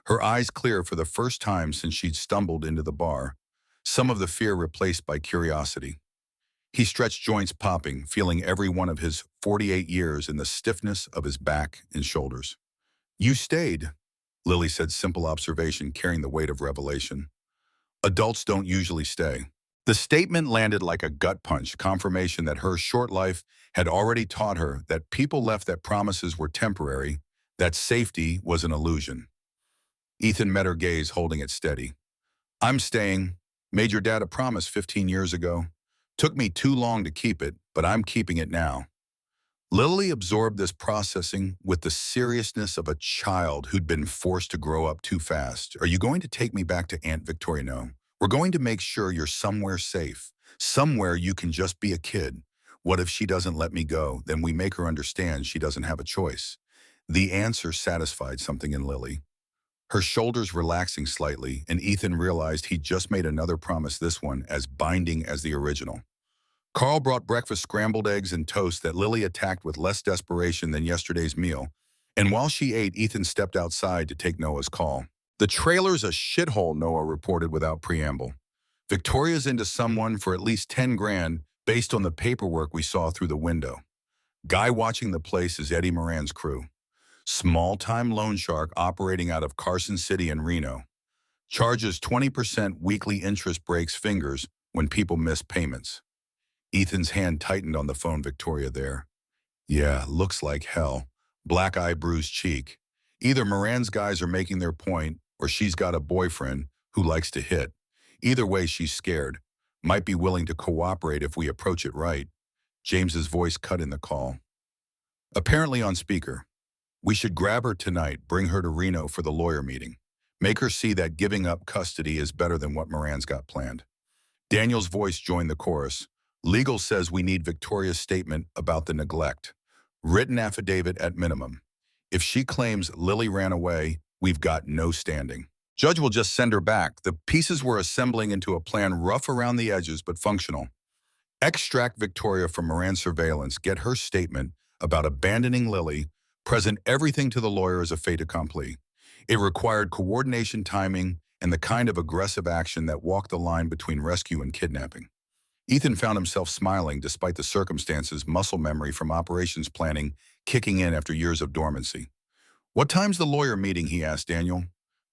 her eyes clear for the first time since she'd stumbled into the bar, some of the fear replaced by curiosity. He stretched, joints popping, feeling every one of his 48 years in the stiffness of his back and shoulders. You stayed, Lily said, simple observation carrying the weight of revelation. Adults don't usually stay. The statement landed like a gut punch, confirmation that her short life had already taught her that people left, that promises were temporary, that safety was an illusion. Ethan met her gaze, holding it steady. I'm staying. Made your dad a promise 15 years ago. Took me too long to keep it, but I'm keeping it now. Lily absorbed this processing with the seriousness of a child who'd been forced to grow up too fast. Are you going to take me back to Aunt Victoria? No. We're going to make sure you're somewhere safe, somewhere you can just be a kid. What if she doesn't let me go? Then we make her understand she doesn't have a choice. The answer satisfied something in Lily. Her shoulders relaxing slightly, and Ethan realized he'd just made another promise, this one as binding as the original. Carl brought breakfast scrambled eggs and toast that Lily attacked with less desperation than yesterday's meal, and while she ate, Ethan stepped outside to take Noah's call. The trailer's a shithole, Noah reported without preamble. Victoria's into someone for at least 10 grand based on the paperwork we saw through the window. Guy watching the place is Eddie Moran's crew. Small-time loan shark operating out of Carson City and Reno. Charges 20% weekly interest, breaks fingers when people miss payments. Ethan's hand tightened on the phone. Victoria there. Yeah, looks like hell. Black eye, bruised cheek. Either Moran's guys are making their point, or she's got a boyfriend who likes to hit. Either way, she's scared. Might be willing to cooperate if we approach it right. James's voice cut in the call. Apparently on speaker. We should grab her tonight, bring her to Reno for the lawyer meeting. Make her see that giving up custody is better than what Moran's got planned. Daniel's voice joined the chorus. Legal says we need Victoria's statement about the neglect. Written affidavit at minimum. If she claims Lily ran away, we've got no standing. Judge will just send her back. The pieces we're assembling into a plan rough around the edges but functional. Extract Victoria from Moran's surveillance, get her statement about abandoning Lily, present everything to the lawyer as a fait accompli. It required coordination, timing, and the kind of aggressive action that walked the line between rescue and kidnapping. Ethan found himself smiling despite the circumstances, muscle memory from operations planning kicking in after years of dormancy. What time's the lawyer meeting, he asked Daniel.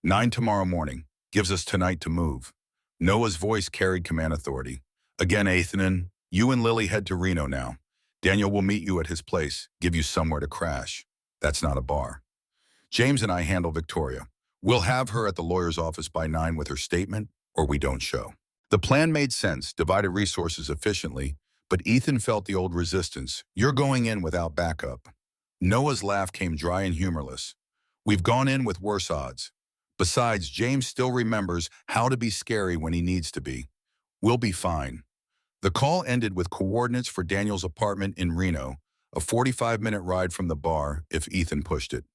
9 tomorrow morning. Gives us tonight to move. Noah's voice carried command authority. Again, Ethan, you and Lily head to Reno now. Daniel will meet you at his place, give you somewhere to crash. That's not a bar. James and I handle Victoria. We'll have her at the lawyer's office by 9 with her statement, or we don't show. The plan made sense, divided resources efficiently, but Ethan felt the old resistance. You're going in without backup. Noah's laugh came dry and humorless. We've gone in with worse odds. Besides, James still remembers how to be scary when he needs to be. We'll be fine. The call ended with coordinates for Daniel's apartment in Reno, a 45-minute ride from the bar if Ethan pushed it.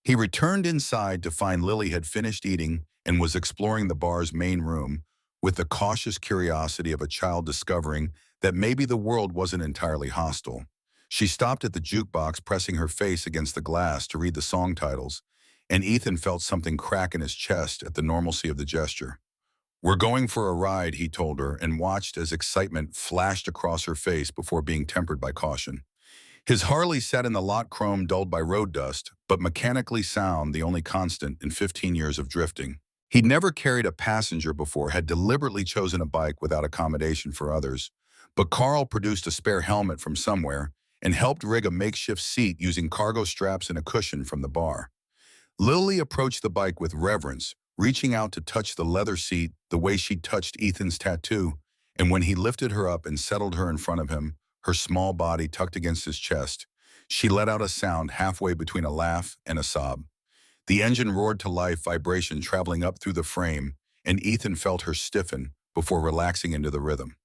He returned inside to find Lily had finished eating and was exploring the bar's main room with the cautious curiosity of a child discovering that maybe the world wasn't entirely hostile. She stopped at the jukebox, pressing her face against the glass to read the song titles, and Ethan felt something crack in his chest at the normalcy of the gesture. We're going for a ride, he told her, and watched as excitement flashed across her face before being tempered by caution. His Harley sat in the lot, chrome dulled by road dust, but mechanically sound, the only constant in 15 years of drifting. He'd never carried a passenger before, had deliberately chosen a bike without accommodation for others. But Carl produced a spare helmet from somewhere and helped rig a makeshift seat using cargo straps and a cushion from the bar. Lily approached the bike with reverence, reaching out to touch the leather seat the way she'd touched Ethan's tattoo, and when he lifted her up and settled her in front of him, her small body tucked against his chest, she let out a sound halfway between a laugh and a sob. The engine roared to life, vibration traveling up through the frame, and Ethan felt her stiffen before relaxing into the rhythm.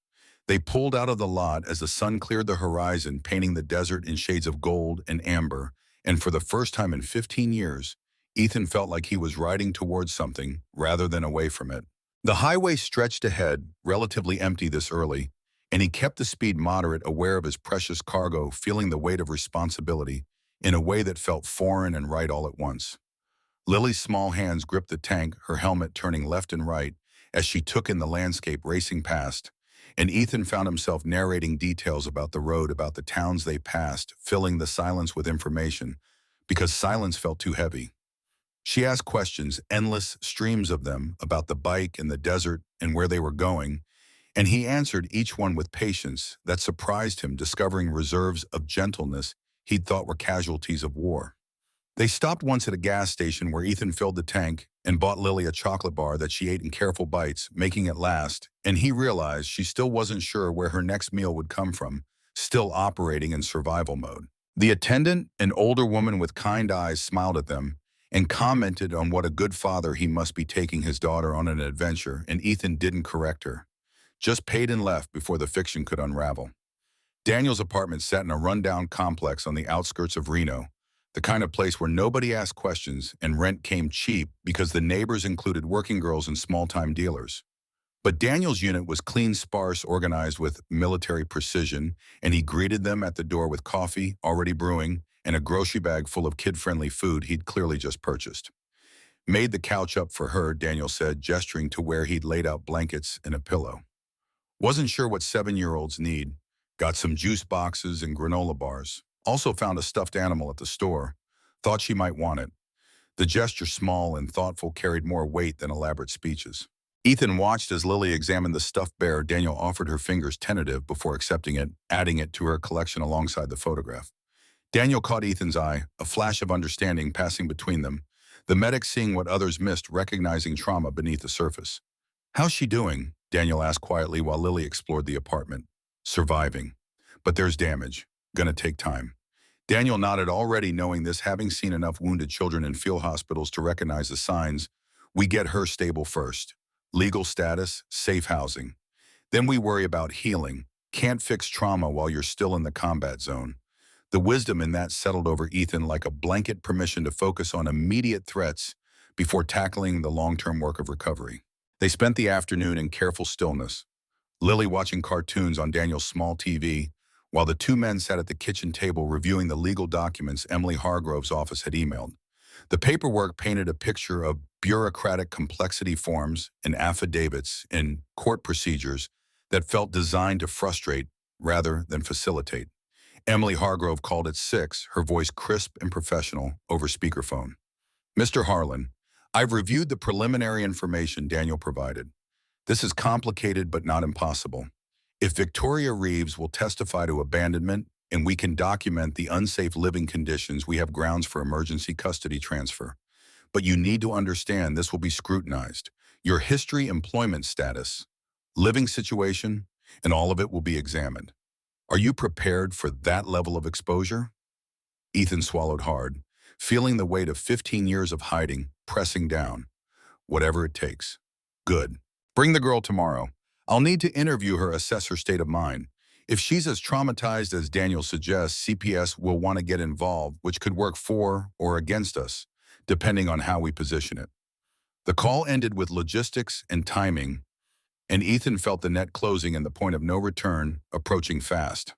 They pulled out of the lot as the sun cleared the horizon, painting the desert in shades of gold and amber, and for the first time in 15 years, Ethan felt like he was riding towards something rather than away from it. The highway stretched ahead, relatively empty this early, and he kept the speed moderate, aware of his precious cargo, feeling the weight of responsibility in a way that felt foreign and right all at once. Lily's small hands gripped the tank, her helmet turning left and right as she took in the landscape racing past, and Ethan found himself narrating details about the road, about the towns they passed, filling the silence with information, because silence felt too heavy. She asked questions, endless streams of them, about the bike and the desert and where they were going, and he answered each one with patience that surprised him, discovering reserves of gentleness he'd thought were casualties of war. They stopped once at a gas station where Ethan filled the tank and bought Lily a chocolate bar that she ate in careful bites, making it last, and he realized she still wasn't sure where her next meal would come from, still operating in survival mode. The attendant, an older woman with kind eyes, smiled at them and commented on what a good father he must be taking his daughter on an adventure, and Ethan didn't correct her, just paid and left before the fiction could unravel. Daniel's apartment sat in a rundown complex on the outskirts of Reno, the kind of place where nobody asked questions and rent came cheap because the neighbors included working girls and small-time dealers. But Daniel's unit was clean, sparse, organized with military precision, and he greeted them at the door with coffee already brewing and a grocery bag full of kid-friendly food he'd clearly just purchased. Made the couch up for her, Daniel said, gesturing to where he'd laid out blankets and a pillow. Wasn't sure what 7-year-olds need. Got some juice boxes and granola bars. Also found a stuffed animal at the store. Thought she might want it. The gesture, small and thoughtful, carried more weight than elaborate speeches. Ethan watched as Lily examined the stuffed bear. Daniel offered her fingers tentative before accepting it, adding it to her collection alongside the photograph. Daniel caught Ethan's eye, a flash of understanding passing between them, the medic seeing what others missed, recognizing trauma beneath the surface. "How's she doing?" Daniel asked quietly while Lily explored the apartment. "Surviving. But there's damage. Gonna take time." Daniel nodded, already knowing this, having seen enough wounded children in field hospitals to recognize the signs. "We get her stable first. Legal status, safe housing. Then we worry about healing. Can't fix trauma while you're still in the combat zone." The wisdom in that settled over Ethan like a blanket permission to focus on immediate threats before tackling the long-term work of recovery. They spent the afternoon in careful stillness, Lily watching cartoons on Daniel's small TV, while the two men sat at the kitchen table reviewing the legal documents Emily Hargrove's office had emailed. The paperwork painted a picture of bureaucratic complexity, forms and affidavits and court procedures that felt designed to frustrate rather than facilitate. Emily Hargrove called it 6, her voice crisp and professional, over speakerphone. "Mr. Harlan, I've reviewed the preliminary information Daniel provided. This is complicated but not impossible. If Victoria Reeves will testify to abandonment and we can document the unsafe living conditions, we have grounds for emergency custody transfer. But you need to understand this will be scrutinized. Your history, employment status, living situation, and all of it will be examined. Are you prepared for that level of exposure?" Ethan swallowed hard, feeling the weight of 15 years of hiding pressing down. "Whatever it takes." "Good. Bring the girl tomorrow. I'll need to interview her, assess her state of mind. If she's as traumatized as Daniel suggests, CPS will want to get involved, which could work for or against us, depending on how we position it." The call ended with logistics and timing, and Ethan felt the net closing and the point of no return approaching fast.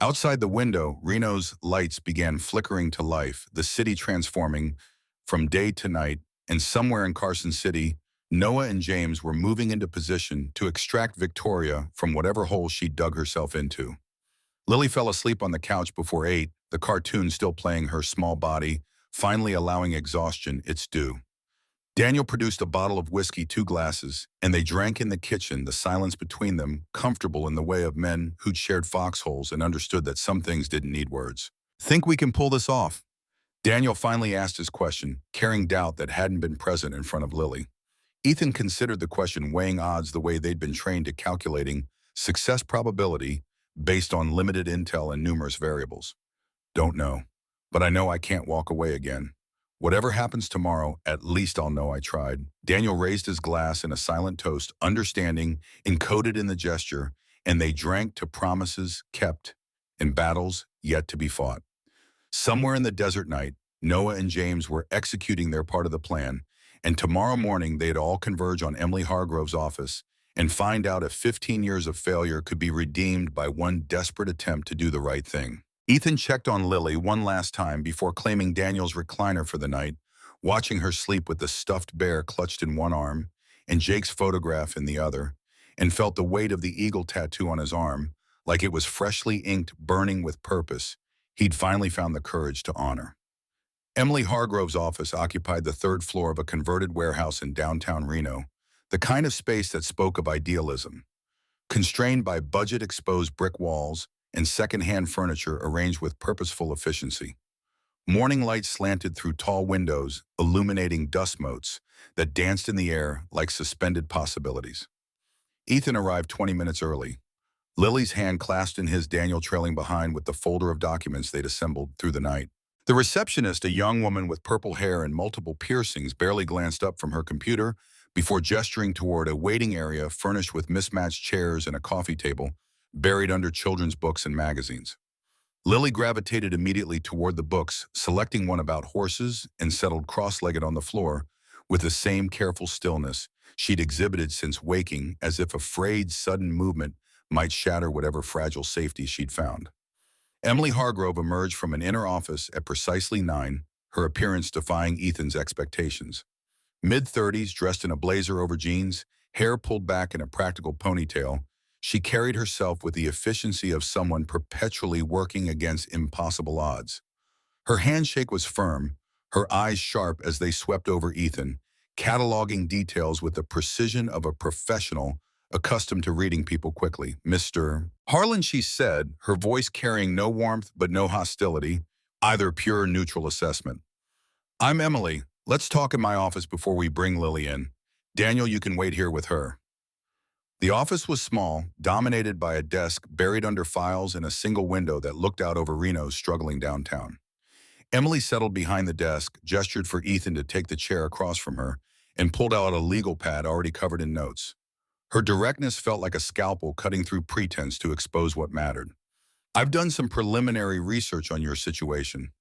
Outside the window, Reno's lights began flickering to life, the city transforming from day to night, and somewhere in Carson City, Noah and James were moving into position to extract Victoria from whatever hole she dug herself into. Lily fell asleep on the couch before 8, the cartoon still playing her small body, finally allowing exhaustion its due. Daniel produced a bottle of whiskey, 2 glasses, and they drank in the kitchen, the silence between them comfortable in the way of men who'd shared foxholes and understood that some things didn't need words. "Think we can pull this off?" Daniel finally asked his question, carrying doubt that hadn't been present in front of Lily. Ethan considered the question, weighing odds the way they'd been trained to, calculating success probability based on limited intel and numerous variables. "Don't know, but I know I can't walk away again. Whatever happens tomorrow, at least I'll know I tried." Daniel raised his glass in a silent toast, understanding encoded in the gesture, and they drank to promises kept and battles yet to be fought. Somewhere in the desert night, Noah and James were executing their part of the plan, and tomorrow morning they'd all converge on Emily Hargrove's office and find out if 15 years of failure could be redeemed by one desperate attempt to do the right thing. Ethan checked on Lily one last time before claiming Daniel's recliner for the night, watching her sleep with the stuffed bear clutched in one arm and Jake's photograph in the other, and felt the weight of the eagle tattoo on his arm, like it was freshly inked, burning with purpose he'd finally found the courage to honor. Emily Hargrove's office occupied the 3rd floor of a converted warehouse in downtown Reno, the kind of space that spoke of idealism. Constrained by budget-exposed brick walls and second-hand furniture arranged with purposeful efficiency. Morning light slanted through tall windows, illuminating dust motes that danced in the air like suspended possibilities. Ethan arrived 20 minutes early. Lily's hand clasped in his, Daniel trailing behind with the folder of documents they'd assembled through the night. The receptionist, a young woman with purple hair and multiple piercings, barely glanced up from her computer before gesturing toward a waiting area furnished with mismatched chairs and a coffee table buried under children's books and magazines. Lily gravitated immediately toward the books, selecting one about horses, and settled cross-legged on the floor with the same careful stillness she'd exhibited since waking, as if afraid sudden movement might shatter whatever fragile safety she'd found. Emily Hargrove emerged from an inner office at precisely 9, her appearance defying Ethan's expectations. Mid-30s, dressed in a blazer over jeans, hair pulled back in a practical ponytail, she carried herself with the efficiency of someone perpetually working against impossible odds. Her handshake was firm, her eyes sharp as they swept over Ethan, cataloging details with the precision of a professional accustomed to reading people quickly. "Mr. Harlan," she said, her voice carrying no warmth but no hostility, either pure neutral assessment. "I'm Emily. Let's talk in my office before we bring Lily in. Daniel, you can wait here with her." The office was small, dominated by a desk buried under files and a single window that looked out over Reno's struggling downtown. Emily settled behind the desk, gestured for Ethan to take the chair across from her, and pulled out a legal pad already covered in notes. Her directness felt like a scalpel cutting through pretense to expose what mattered. "I've done some preliminary research on your situation.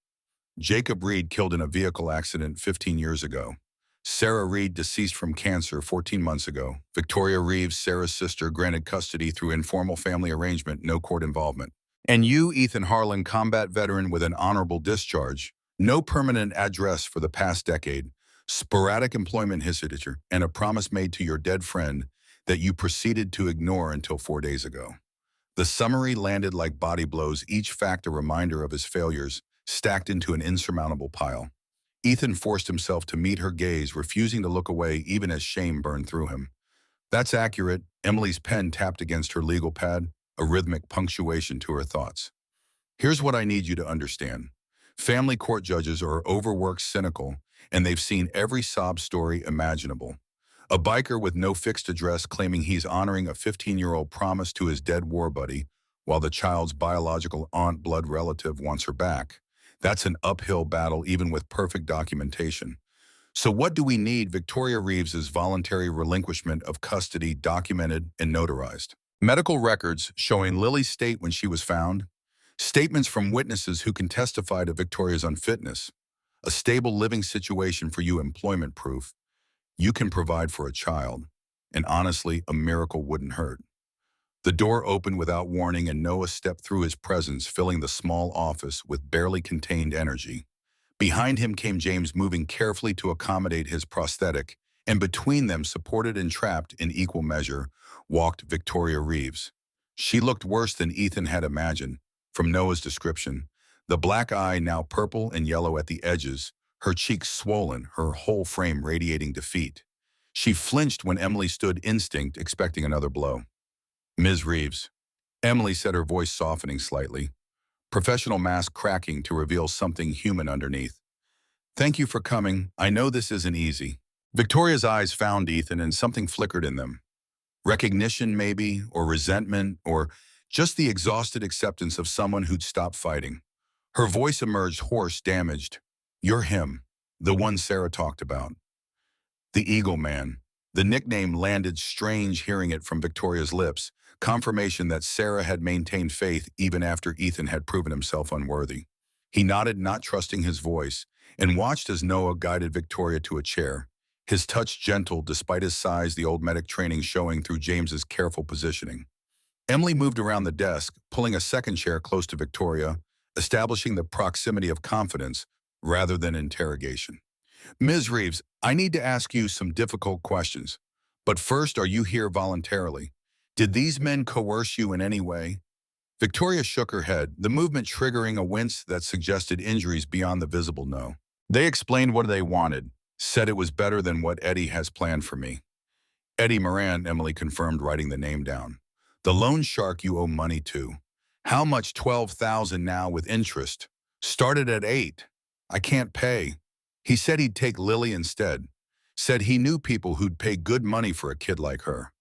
Jacob Reed killed in a vehicle accident 15 years ago. Sarah Reed deceased from cancer 14 months ago. Victoria Reeves, Sarah's sister, granted custody through informal family arrangement, no court involvement. And you, Ethan Harlan, combat veteran with an honorable discharge, no permanent address for the past decade, sporadic employment history, and a promise made to your dead friend that you proceeded to ignore until 4 days ago." The summary landed like body blows, each fact a reminder of his failures, stacked into an insurmountable pile. Ethan forced himself to meet her gaze, refusing to look away even as shame burned through him. "That's accurate." Emily's pen tapped against her legal pad, a rhythmic punctuation to her thoughts. "Here's what I need you to understand. Family court judges are overworked, cynical, and they've seen every sob story imaginable. A biker with no fixed address claiming he's honoring a 15-year-old promise to his dead war buddy while the child's biological aunt blood relative wants her back. That's an uphill battle even with perfect documentation. So what do we need? Victoria Reeves's voluntary relinquishment of custody documented and notarized. Medical records showing Lily's state when she was found. Statements from witnesses who can testify to Victoria's unfitness. A stable living situation for you, employment proof. You can provide for a child. And honestly, a miracle wouldn't hurt." The door opened without warning and Noah stepped through his presence, filling the small office with barely contained energy. Behind him came James, moving carefully to accommodate his prosthetic, and between them, supported and trapped in equal measure, walked Victoria Reeves. She looked worse than Ethan had imagined, from Noah's description. The black eye now purple and yellow at the edges, her cheeks swollen, her whole frame radiating defeat. She flinched when Emily stood instinct, expecting another blow. "Ms. Reeves," Emily said, her voice softening slightly, professional mask cracking to reveal something human underneath. "Thank you for coming. I know this isn't easy." Victoria's eyes found Ethan and something flickered in them. Recognition maybe, or resentment, or just the exhausted acceptance of someone who'd stopped fighting. Her voice emerged hoarse, damaged. "You're him, the one Sarah talked about." The Eagle Man. The nickname landed strange hearing it from Victoria's lips, confirmation that Sarah had maintained faith even after Ethan had proven himself unworthy. He nodded, not trusting his voice, and watched as Noah guided Victoria to a chair, his touch gentle despite his size, the old medic training showing through James's careful positioning. Emily moved around the desk, pulling a second chair close to Victoria, establishing the proximity of confidence rather than interrogation. "Ms. Reeves, I need to ask you some difficult questions. But first, are you here voluntarily? Did these men coerce you in any way?" Victoria shook her head, the movement triggering a wince that suggested injuries beyond the visible no. "They explained what they wanted, said it was better than what Eddie has planned for me." "Eddie Moran," Emily confirmed, writing the name down. "The loan shark you owe money to. How much? 12,000 now with interest. Started at 8. I can't pay. He said he'd take Lily instead. Said he knew people who'd pay good money for a kid like her."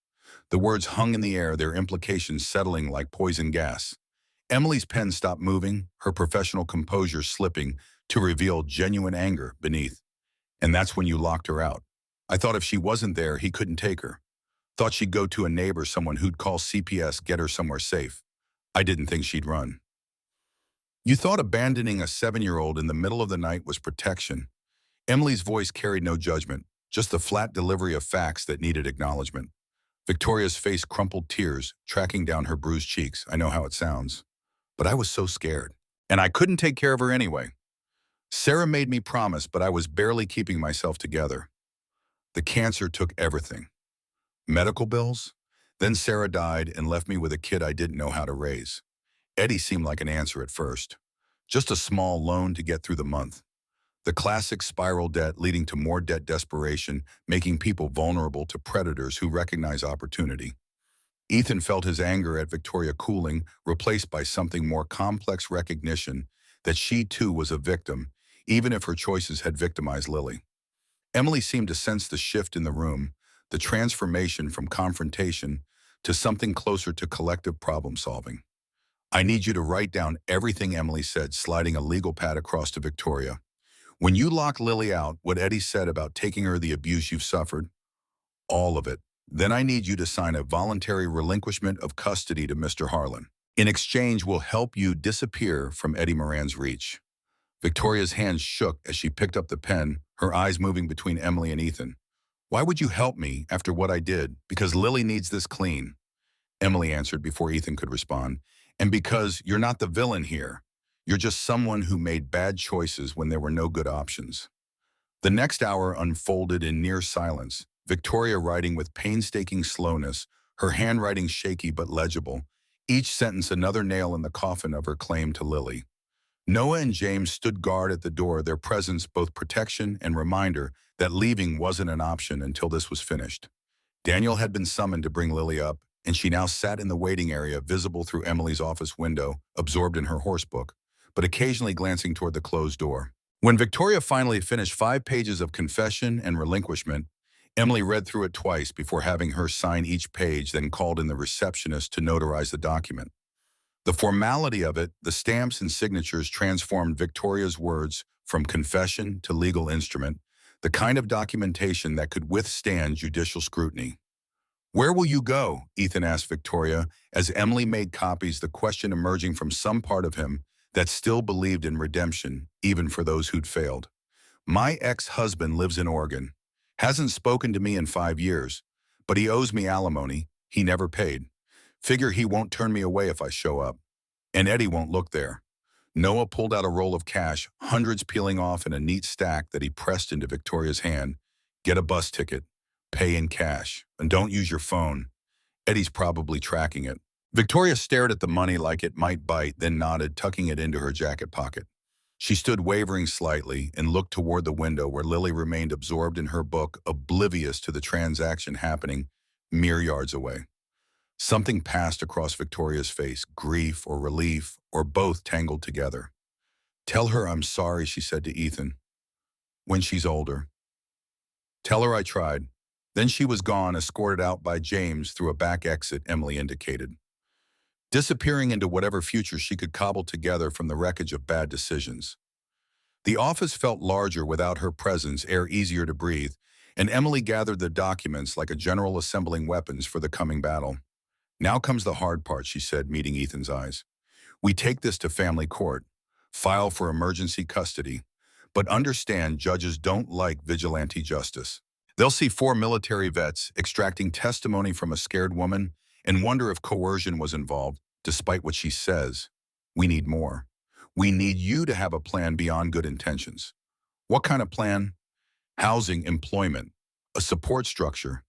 The words hung in the air, their implications settling like poison gas. Emily's pen stopped moving, her professional composure slipping to reveal genuine anger beneath. And that's when you locked her out. I thought if she wasn't there, he couldn't take her. Thought she'd go to a neighbor, someone who'd call CPS, get her somewhere safe. I didn't think she'd run. You thought abandoning a 7-year-old in the middle of the night was protection. Emily's voice carried no judgment, just the flat delivery of facts that needed acknowledgement. Victoria's face crumpled, tears tracking down her bruised cheeks. I know how it sounds. But I was so scared. And I couldn't take care of her anyway. Sarah made me promise, but I was barely keeping myself together. The cancer took everything. Medical bills? Then Sarah died and left me with a kid I didn't know how to raise. Eddie seemed like an answer at first. Just a small loan to get through the month. The classic spiral debt leading to more debt desperation, making people vulnerable to predators who recognize opportunity. Ethan felt his anger at Victoria cooling, replaced by something more complex: recognition that she too was a victim, even if her choices had victimized Lily. Emily seemed to sense the shift in the room, the transformation from confrontation to something closer to collective problem solving. I need you to write down everything, Emily said, sliding a legal pad across to Victoria. When you lock Lily out, what Eddie said about taking her the abuse you've suffered, all of it. Then I need you to sign a voluntary relinquishment of custody to Mr. Harlan. In exchange, we'll help you disappear from Eddie Moran's reach. Victoria's hands shook as she picked up the pen, her eyes moving between Emily and Ethan. Why would you help me after what I did? Because Lily needs this clean, Emily answered before Ethan could respond. And because you're not the villain here. You're just someone who made bad choices when there were no good options. The next hour unfolded in near silence, Victoria writing with painstaking slowness, her handwriting shaky but legible, each sentence another nail in the coffin of her claim to Lily. Noah and James stood guard at the door, their presence both protection and reminder that leaving wasn't an option until this was finished. Daniel had been summoned to bring Lily up, and she now sat in the waiting area, visible through Emily's office window, absorbed in her horsebook, but occasionally glancing toward the closed door. When Victoria finally finished 5 pages of confession and relinquishment, Emily read through it twice before having her sign each page, then called in the receptionist to notarize the document. The formality of it, the stamps and signatures, transformed Victoria's words from confession to legal instrument, the kind of documentation that could withstand judicial scrutiny. Where will you go? Ethan asked Victoria as Emily made copies, the question emerging from some part of him that still believed in redemption, even for those who'd failed. My ex-husband lives in Oregon. Hasn't spoken to me in 5 years, but he owes me alimony. He never paid. Figure he won't turn me away if I show up. And Eddie won't look there. Noah pulled out a roll of cash, hundreds peeling off in a neat stack that he pressed into Victoria's hand. Get a bus ticket. Pay in cash. And don't use your phone. Eddie's probably tracking it. Victoria stared at the money like it might bite, then nodded, tucking it into her jacket pocket. She stood wavering slightly and looked toward the window where Lily remained absorbed in her book, oblivious to the transaction happening mere yards away. Something passed across Victoria's face, grief or relief, or both tangled together. Tell her I'm sorry, she said to Ethan. When she's older. Tell her I tried. Then she was gone, escorted out by James through a back exit Emily indicated, disappearing into whatever future she could cobble together from the wreckage of bad decisions. The office felt larger without her presence, air easier to breathe, and Emily gathered the documents like a general assembling weapons for the coming battle. Now comes the hard part, she said, meeting Ethan's eyes. We take this to family court, file for emergency custody, but understand judges don't like vigilante justice. They'll see 4 military vets extracting testimony from a scared woman and wonder if coercion was involved, despite what she says. We need more. We need you to have a plan beyond good intentions. What kind of plan? Housing, employment, a support structure.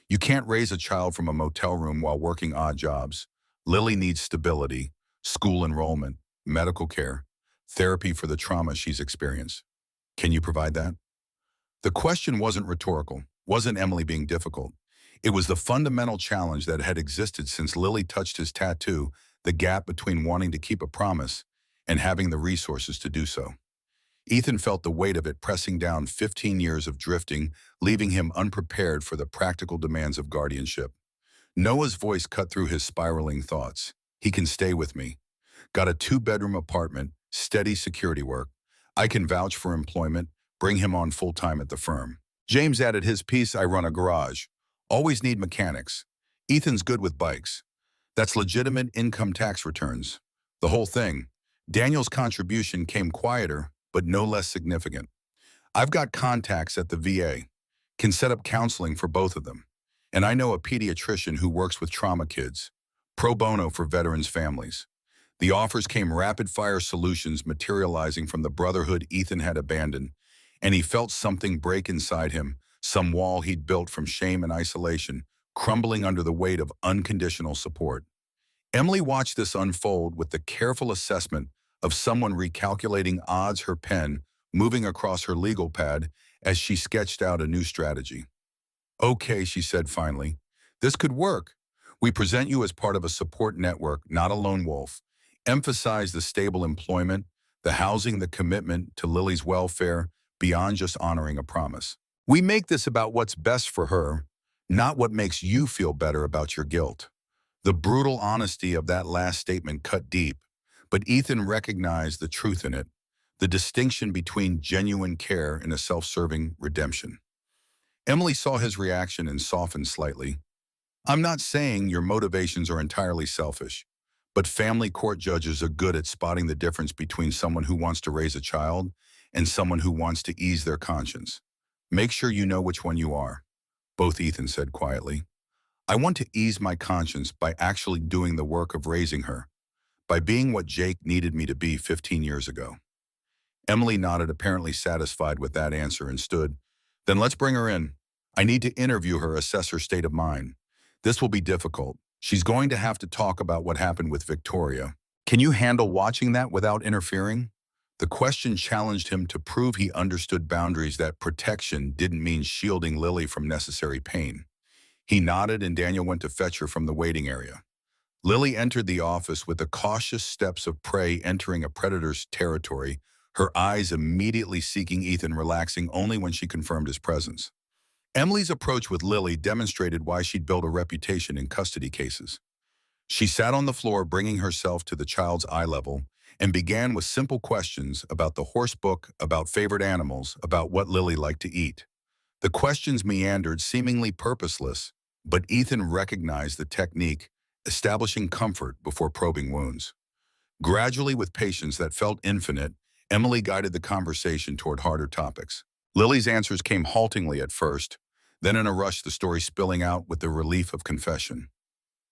You can't raise a child from a motel room while working odd jobs. Lily needs stability, school enrollment, medical care, therapy for the trauma she's experienced. Can you provide that? The question wasn't rhetorical, wasn't Emily being difficult. It was the fundamental challenge that had existed since Lily touched his tattoo, the gap between wanting to keep a promise and having the resources to do so. Ethan felt the weight of it pressing down, 15 years of drifting, leaving him unprepared for the practical demands of guardianship. Noah's voice cut through his spiraling thoughts. He can stay with me. Got a two-bedroom apartment, steady security work. I can vouch for employment, bring him on full-time at the firm. James added his piece, I run a garage. Always need mechanics. Ethan's good with bikes. That's legitimate income tax returns. The whole thing. Daniel's contribution came quieter, but no less significant. I've got contacts at the VA. Can set up counseling for both of them. And I know a pediatrician who works with trauma kids. Pro bono for veterans' families. The offers came rapid-fire solutions materializing from the brotherhood Ethan had abandoned, and he felt something break inside him, some wall he'd built from shame and isolation, crumbling under the weight of unconditional support. Emily watched this unfold with the careful assessment of someone recalculating odds, her pen moving across her legal pad as she sketched out a new strategy. Okay, she said finally, this could work. We present you as part of a support network, not a lone wolf. Emphasize the stable employment, the housing, the commitment to Lily's welfare beyond just honoring a promise. We make this about what's best for her, not what makes you feel better about your guilt. The brutal honesty of that last statement cut deep, but Ethan recognized the truth in it, the distinction between genuine care and a self-serving redemption. Emily saw his reaction and softened slightly. I'm not saying your motivations are entirely selfish, but family court judges are good at spotting the difference between someone who wants to raise a child and someone who wants to ease their conscience. Make sure you know which one you are, both Ethan said quietly. I want to ease my conscience by actually doing the work of raising her, by being what Jake needed me to be 15 years ago. Emily nodded, apparently satisfied with that answer, and stood. Then let's bring her in. I need to interview her, assess her state of mind. This will be difficult. She's going to have to talk about what happened with Victoria. Can you handle watching that without interfering? The question challenged him to prove he understood boundaries, that protection didn't mean shielding Lily from necessary pain. He nodded, and Daniel went to fetch her from the waiting area. Lily entered the office with the cautious steps of prey entering a predator's territory, her eyes immediately seeking Ethan, relaxing only when she confirmed his presence. Emily's approach with Lily demonstrated why she'd built a reputation in custody cases. She sat on the floor, bringing herself to the child's eye level, and began with simple questions about the horse book, about favorite animals, about what Lily liked to eat. The questions meandered, seemingly purposeless, but Ethan recognized the technique, establishing comfort before probing wounds. Gradually, with patience that felt infinite, Emily guided the conversation toward harder topics. Lily's answers came haltingly at first, then in a rush, the story spilling out with the relief of confession.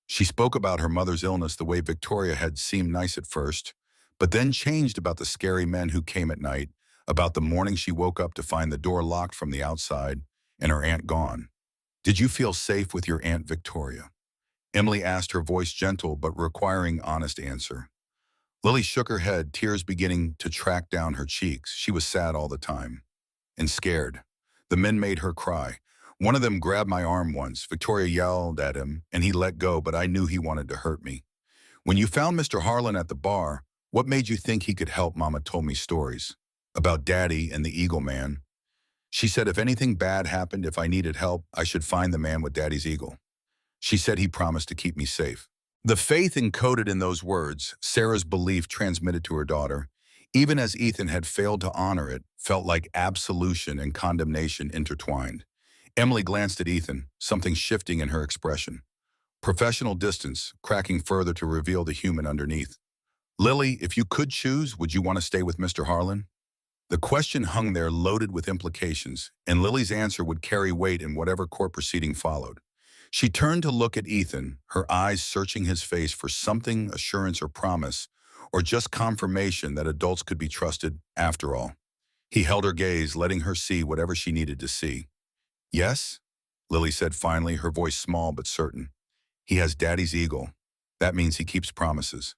She spoke about her mother's illness, the way Victoria had seemed nice at first, but then changed, about the scary men who came at night, about the morning she woke up to find the door locked from the outside and her aunt gone. Did you feel safe with your Aunt Victoria? Emily asked, her voice gentle but requiring honest answer. Lily shook her head, tears beginning to track down her cheeks. She was sad all the time and scared. The men made her cry. One of them grabbed my arm once. Victoria yelled at him, and he let go, but I knew he wanted to hurt me. When you found Mr. Harlan at the bar, what made you think he could help? Mama told me stories about Daddy and the Eagle Man. She said if anything bad happened, if I needed help, I should find the man with Daddy's eagle. She said he promised to keep me safe. The faith encoded in those words, Sarah's belief transmitted to her daughter, even as Ethan had failed to honor it, felt like absolution and condemnation intertwined. Emily glanced at Ethan, something shifting in her expression. Professional distance, cracking further to reveal the human underneath. Lily, if you could choose, would you want to stay with Mr. Harlan? The question hung there, loaded with implications, and Lily's answer would carry weight in whatever court proceeding followed. She turned to look at Ethan, her eyes searching his face for something, assurance or promise, or just confirmation that adults could be trusted after all. He held her gaze, letting her see whatever she needed to see. Yes, Lily said finally, her voice small but certain. He has Daddy's eagle. That means he keeps promises.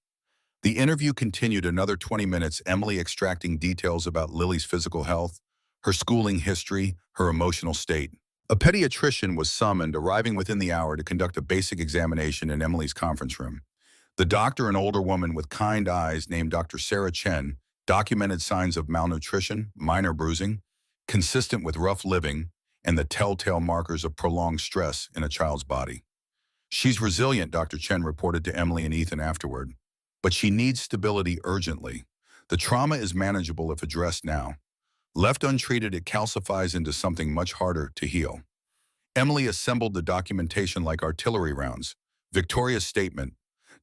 The interview continued another 20 minutes, Emily extracting details about Lily's physical health, her schooling history, her emotional state. A pediatrician was summoned, arriving within the hour to conduct a basic examination in Emily's conference room. The doctor, an older woman with kind eyes named Dr. Sarah Chen, documented signs of malnutrition, minor bruising, consistent with rough living, and the telltale markers of prolonged stress in a child's body. She's resilient, Dr. Chen reported to Emily and Ethan afterward. But she needs stability urgently. The trauma is manageable if addressed now. Left untreated, it calcifies into something much harder to heal. Emily assembled the documentation like artillery rounds. Victoria's statement,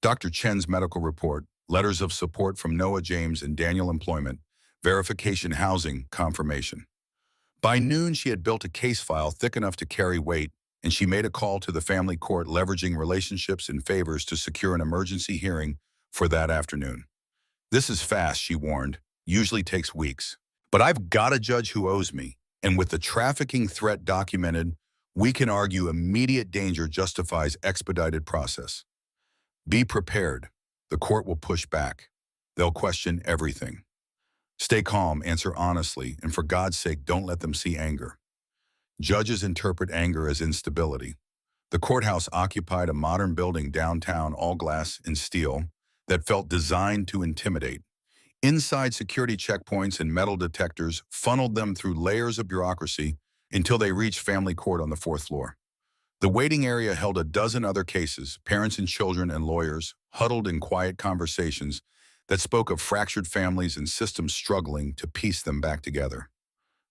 Dr. Chen's medical report, letters of support from Noah James and Daniel employment, verification housing, confirmation. By noon, she had built a case file thick enough to carry weight, and she made a call to the family court leveraging relationships and favors to secure an emergency hearing for that afternoon. This is fast, she warned, usually takes weeks. But I've got a judge who owes me, and with the trafficking threat documented, we can argue immediate danger justifies expedited process. Be prepared. The court will push back. They'll question everything. Stay calm, answer honestly, and for God's sake, don't let them see anger. Judges interpret anger as instability. The courthouse occupied a modern building downtown, all glass and steel, that felt designed to intimidate. Inside, security checkpoints and metal detectors funneled them through layers of bureaucracy until they reached family court on the fourth floor. The waiting area held a dozen other cases, parents and children and lawyers, huddled in quiet conversations that spoke of fractured families and systems struggling to piece them back together.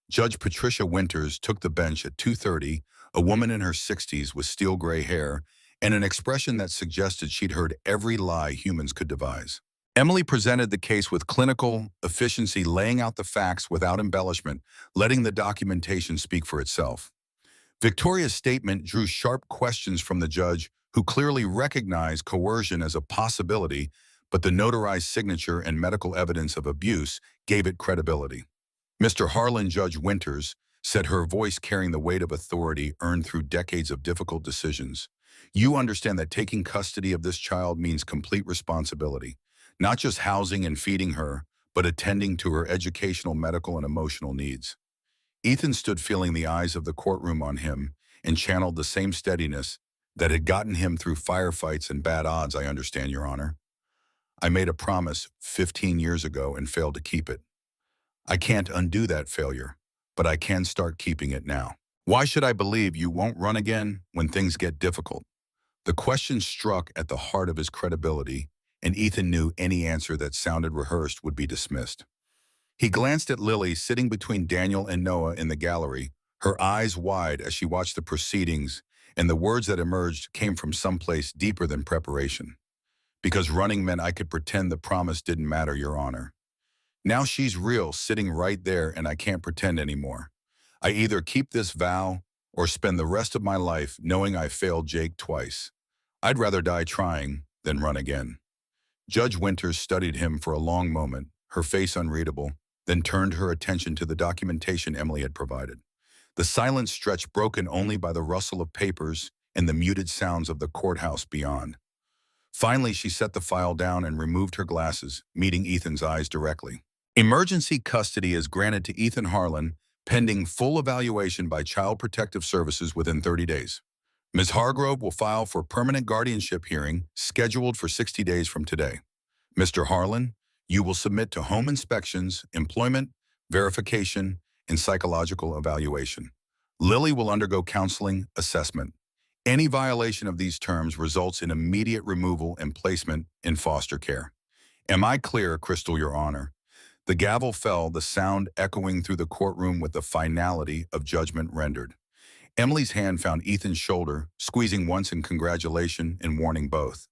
Judge Patricia Winters took the bench at 2:30, a woman in her 60s with steel gray hair and an expression that suggested she'd heard every lie humans could devise. Emily presented the case with clinical efficiency, laying out the facts without embellishment, letting the documentation speak for itself. Victoria's statement drew sharp questions from the judge, who clearly recognized coercion as a possibility, but the notarized signature and medical evidence of abuse gave it credibility. Mr. Harlan, Judge Winters, said, her voice carrying the weight of authority earned through decades of difficult decisions. You understand that taking custody of this child means complete responsibility, not just housing and feeding her, but attending to her educational, medical, and emotional needs. Ethan stood, feeling the eyes of the courtroom on him, and channeled the same steadiness that had gotten him through firefights and bad odds. I understand, Your Honor. I made a promise 15 years ago and failed to keep it. I can't undo that failure, but I can start keeping it now. Why should I believe you won't run again when things get difficult? The question struck at the heart of his credibility, and Ethan knew any answer that sounded rehearsed would be dismissed. He glanced at Lily, sitting between Daniel and Noah in the gallery, her eyes wide as she watched the proceedings, and the words that emerged came from someplace deeper than preparation. Because running meant I could pretend the promise didn't matter, Your Honor. Now she's real, sitting right there, and I can't pretend anymore. I either keep this vow or spend the rest of my life knowing I failed Jake twice. I'd rather die trying than run again. Judge Winters studied him for a long moment, her face unreadable, then turned her attention to the documentation Emily had provided. The silence stretched, broken only by the rustle of papers and the muted sounds of the courthouse beyond. Finally, she set the file down and removed her glasses, meeting Ethan's eyes directly. Emergency custody is granted to Ethan Harlan, pending full evaluation by Child Protective Services within 30 days. Ms. Hargrove will file for permanent guardianship hearing, scheduled for 60 days from today. Mr. Harlan, you will submit to home inspections, employment, verification, and psychological evaluation. Lily will undergo counseling assessment. Any violation of these terms results in immediate removal and placement in foster care. Am I clear, Crystal, Your Honor? The gavel fell, the sound echoing through the courtroom with the finality of judgment rendered. Emily's hand found Ethan's shoulder, squeezing once in congratulation and warning both.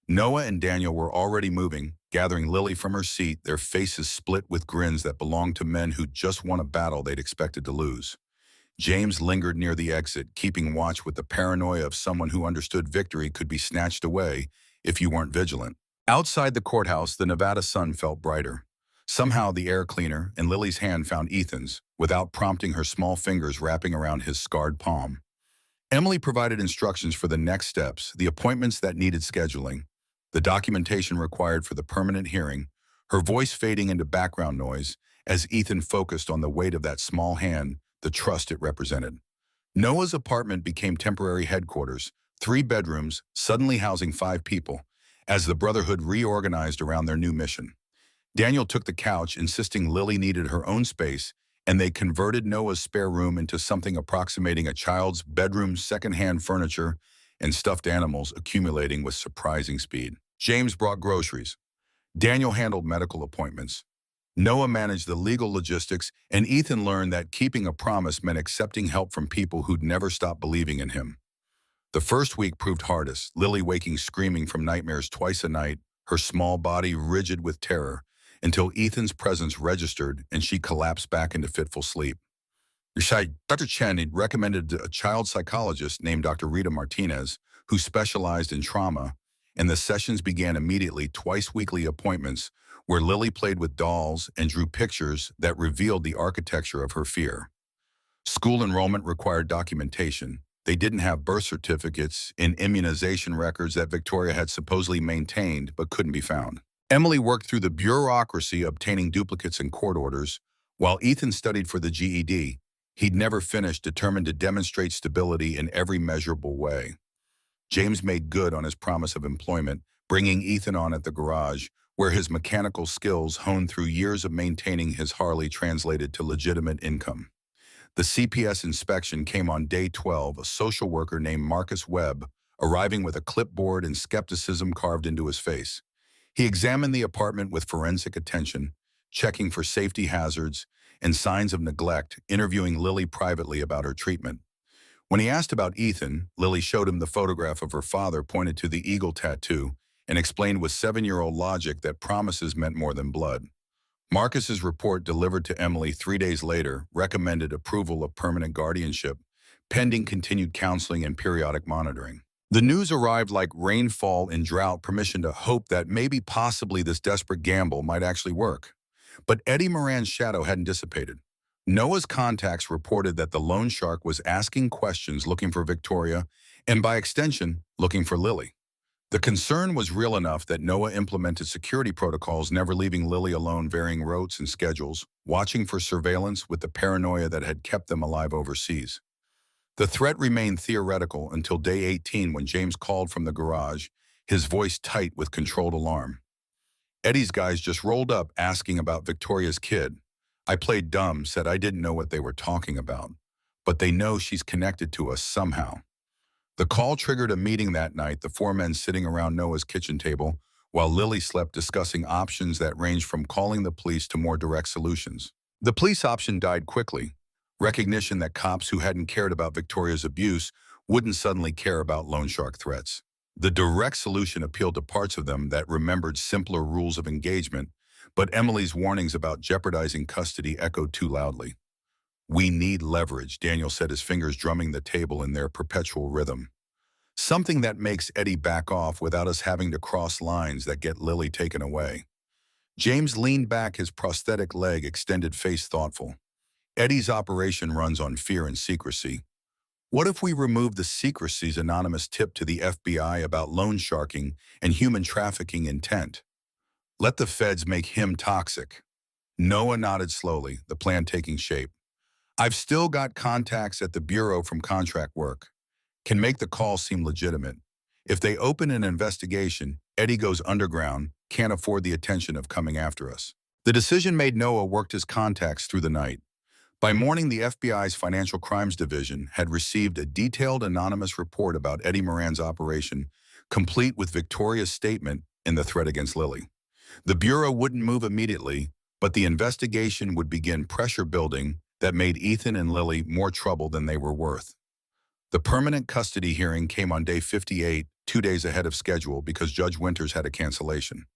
Noah and Daniel were already moving, gathering Lily from her seat, their faces split with grins that belonged to men who just won a battle they'd expected to lose. James lingered near the exit, keeping watch with the paranoia of someone who understood victory could be snatched away if you weren't vigilant. Outside the courthouse, the Nevada sun felt brighter. Somehow the air cleaner and Lily's hand found Ethan's, without prompting, her small fingers wrapping around his scarred palm. Emily provided instructions for the next steps, the appointments that needed scheduling, the documentation required for the permanent hearing, her voice fading into background noise as Ethan focused on the weight of that small hand, the trust it represented. Noah's apartment became temporary headquarters, 3 bedrooms, suddenly housing 5 people, as the Brotherhood reorganized around their new mission. Daniel took the couch, insisting Lily needed her own space, and they converted Noah's spare room into something approximating a child's bedroom, second-hand furniture, and stuffed animals accumulating with surprising speed. James brought groceries. Daniel handled medical appointments. Noah managed the legal logistics, and Ethan learned that keeping a promise meant accepting help from people who'd never stopped believing in him. The first week proved hardest, Lily waking screaming from nightmares twice a night, her small body rigid with terror, until Ethan's presence registered and she collapsed back into fitful sleep. Dr. Chen had recommended a child psychologist named Dr. Rita Martinez, who specialized in trauma, and the sessions began immediately, twice-weekly appointments where Lily played with dolls and drew pictures that revealed the architecture of her fear. School enrollment required documentation. They didn't have birth certificates and immunization records that Victoria had supposedly maintained but couldn't be found. Emily worked through the bureaucracy obtaining duplicates and court orders, while Ethan studied for the GED. He'd never finished, determined to demonstrate stability in every measurable way. James made good on his promise of employment, bringing Ethan on at the garage, where his mechanical skills honed through years of maintaining his Harley translated to legitimate income. The CPS inspection came on day 12, a social worker named Marcus Webb, arriving with a clipboard and skepticism carved into his face. He examined the apartment with forensic attention, checking for safety hazards and signs of neglect, interviewing Lily privately about her treatment. When he asked about Ethan, Lily showed him the photograph of her father, pointed to the eagle tattoo, and explained with 7-year-old logic that promises meant more than blood. Marcus's report, delivered to Emily 3 days later, recommended approval of permanent guardianship, pending continued counseling and periodic monitoring. The news arrived like rainfall in drought, permission to hope that maybe possibly this desperate gamble might actually work. But Eddie Moran's shadow hadn't dissipated. Noah's contacts reported that the loan shark was asking questions looking for Victoria, and by extension, looking for Lily. The concern was real enough that Noah implemented security protocols, never leaving Lily alone, varying routes and schedules, watching for surveillance with the paranoia that had kept them alive overseas. The threat remained theoretical until day 18, when James called from the garage, his voice tight with controlled alarm. Eddie's guys just rolled up asking about Victoria's kid. I played dumb, said I didn't know what they were talking about, but they know she's connected to us somehow. The call triggered a meeting that night, the 4 men sitting around Noah's kitchen table, while Lily slept, discussing options that ranged from calling the police to more direct solutions. The police option died quickly. Recognition that cops who hadn't cared about Victoria's abuse wouldn't suddenly care about loan shark threats. The direct solution appealed to parts of them that remembered simpler rules of engagement, but Emily's warnings about jeopardizing custody echoed too loudly. We need leverage, Daniel said, his fingers drumming the table in their perpetual rhythm. Something that makes Eddie back off without us having to cross lines that get Lily taken away. James leaned back, his prosthetic leg extended, face thoughtful. Eddie's operation runs on fear and secrecy. What if we remove the secrecy's anonymous tip to the FBI about loan sharking and human trafficking intent? Let the feds make him toxic. Noah nodded slowly, the plan taking shape. I've still got contacts at the Bureau from contract work. Can make the call seem legitimate. If they open an investigation, Eddie goes underground, can't afford the attention of coming after us. The decision made, Noah worked his contacts through the night. By morning, the FBI's Financial Crimes Division had received a detailed anonymous report about Eddie Moran's operation, complete with Victoria's statement and the threat against Lily. The Bureau wouldn't move immediately, but the investigation would begin, pressure building that made Ethan and Lily more trouble than they were worth. The permanent custody hearing came on day 58, 2 days ahead of schedule because Judge Winters had a cancellation.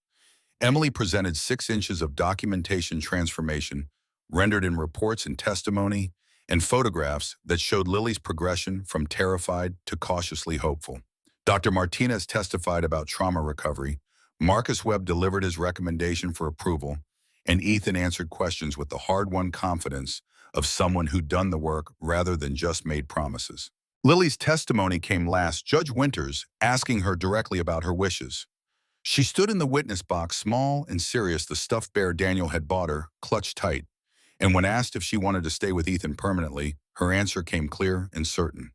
Emily presented 6 inches of documentation transformation, rendered in reports and testimony, and photographs that showed Lily's progression from terrified to cautiously hopeful. Dr. Martinez testified about trauma recovery, Marcus Webb delivered his recommendation for approval, and Ethan answered questions with the hard-won confidence of someone who'd done the work rather than just made promises. Lily's testimony came last, Judge Winters asking her directly about her wishes. She stood in the witness box, small and serious, the stuffed bear Daniel had bought her, clutched tight. And when asked if she wanted to stay with Ethan permanently, her answer came clear and certain.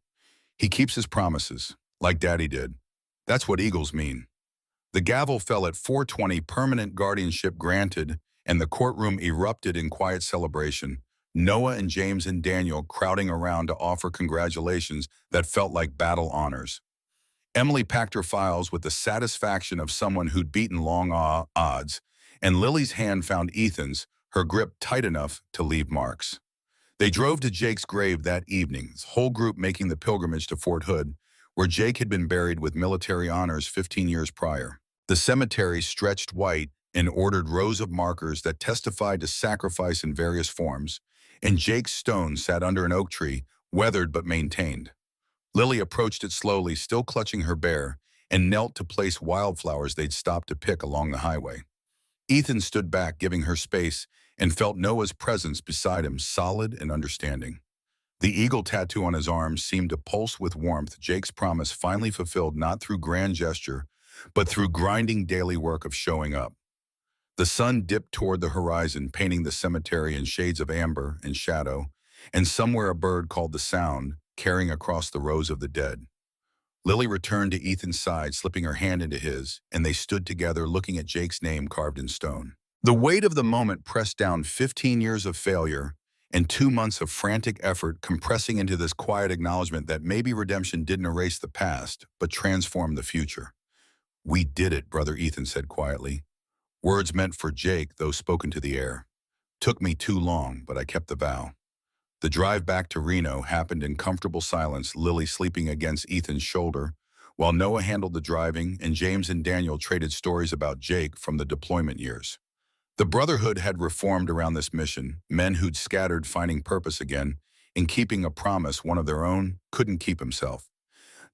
He keeps his promises, like Daddy did. That's what eagles mean. The gavel fell at 4:20, permanent guardianship granted, and the courtroom erupted in quiet celebration, Noah and James and Daniel crowding around to offer congratulations that felt like battle honors. Emily packed her files with the satisfaction of someone who'd beaten long odds, and Lily's hand found Ethan's, her grip tight enough to leave marks. They drove to Jake's grave that evening, the whole group making the pilgrimage to Fort Hood, where Jake had been buried with military honors 15 years prior. The cemetery stretched white and ordered rows of markers that testified to sacrifice in various forms, and Jake's stone sat under an oak tree, weathered but maintained. Lily approached it slowly, still clutching her bear, and knelt to place wildflowers they'd stopped to pick along the highway. Ethan stood back, giving her space, and felt Noah's presence beside him, solid and understanding. The eagle tattoo on his arm seemed to pulse with warmth, Jake's promise finally fulfilled not through grand gesture, but through grinding daily work of showing up. The sun dipped toward the horizon, painting the cemetery in shades of amber and shadow, and somewhere a bird called the sound, carrying across the rows of the dead. Lily returned to Ethan's side, slipping her hand into his, and they stood together looking at Jake's name carved in stone. The weight of the moment pressed down 15 years of failure and 2 months of frantic effort, compressing into this quiet acknowledgement that maybe redemption didn't erase the past, but transformed the future. "We did it," Brother Ethan said quietly. Words meant for Jake, though spoken to the air. "Took me too long, but I kept the vow." The drive back to Reno happened in comfortable silence, Lily sleeping against Ethan's shoulder, while Noah handled the driving and James and Daniel traded stories about Jake from the deployment years. The Brotherhood had reformed around this mission, men who'd scattered finding purpose again, and keeping a promise one of their own couldn't keep himself.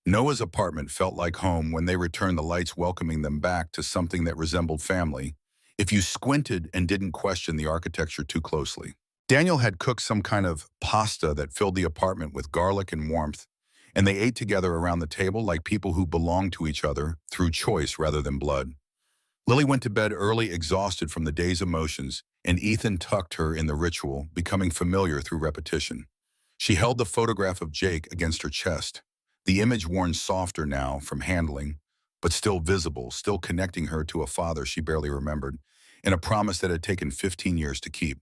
Noah's apartment felt like home when they returned, the lights welcoming them back to something that resembled family, if you squinted and didn't question the architecture too closely. Daniel had cooked some kind of pasta that filled the apartment with garlic and warmth, and they ate together around the table like people who belonged to each other through choice rather than blood. Lily went to bed early, exhausted from the day's emotions, and Ethan tucked her in the ritual, becoming familiar through repetition. She held the photograph of Jake against her chest, the image worn softer now from handling, but still visible, still connecting her to a father she barely remembered, and a promise that had taken 15 years to keep.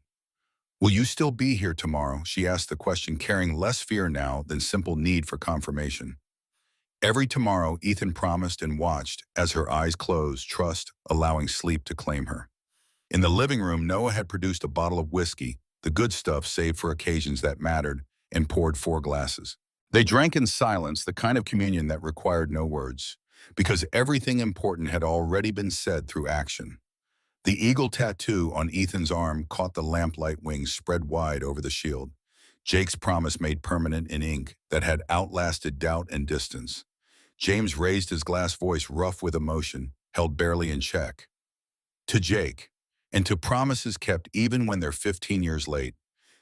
"Will you still be here tomorrow?" she asked the question, carrying less fear now than simple need for confirmation. Every tomorrow, Ethan promised and watched as her eyes closed, trust, allowing sleep to claim her. In the living room, Noah had produced a bottle of whiskey, the good stuff saved for occasions that mattered, and poured 4 glasses. They drank in silence, the kind of communion that required no words, because everything important had already been said through action. The eagle tattoo on Ethan's arm caught the lamplight wings spread wide over the shield, Jake's promise made permanent in ink that had outlasted doubt and distance. James raised his glass voice, rough with emotion, held barely in check. "To Jake, and to promises kept even when they're 15 years late."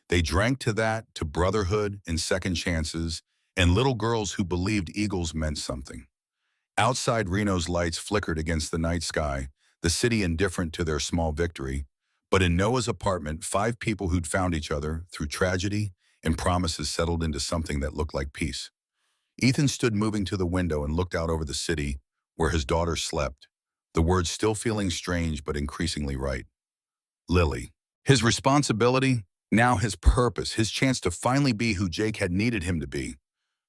They drank to that, to brotherhood and second chances, and little girls who believed eagles meant something. Outside, Reno's lights flickered against the night sky, the city indifferent to their small victory. But in Noah's apartment, 5 people who'd found each other through tragedy and promises settled into something that looked like peace. Ethan stood moving to the window and looked out over the city where his daughter slept, the words still feeling strange but increasingly right. Lily. His responsibility, now his purpose, his chance to finally be who Jake had needed him to be.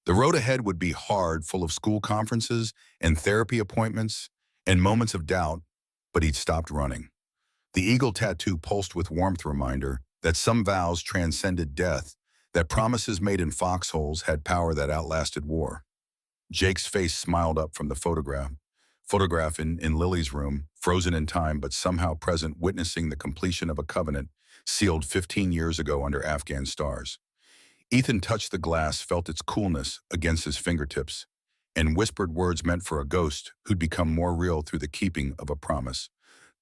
The road ahead would be hard, full of school conferences and therapy appointments and moments of doubt, but he'd stopped running. The eagle tattoo pulsed with warmth, reminder that some vows transcended death, that promises made in foxholes had power that outlasted war. Jake's face smiled up from the photograph in Lily's room, frozen in time but somehow present, witnessing the completion of a covenant sealed 15 years ago under Afghan stars. Ethan touched the glass, felt its coolness against his fingertips, and whispered words meant for a ghost who'd become more real through the keeping of a promise.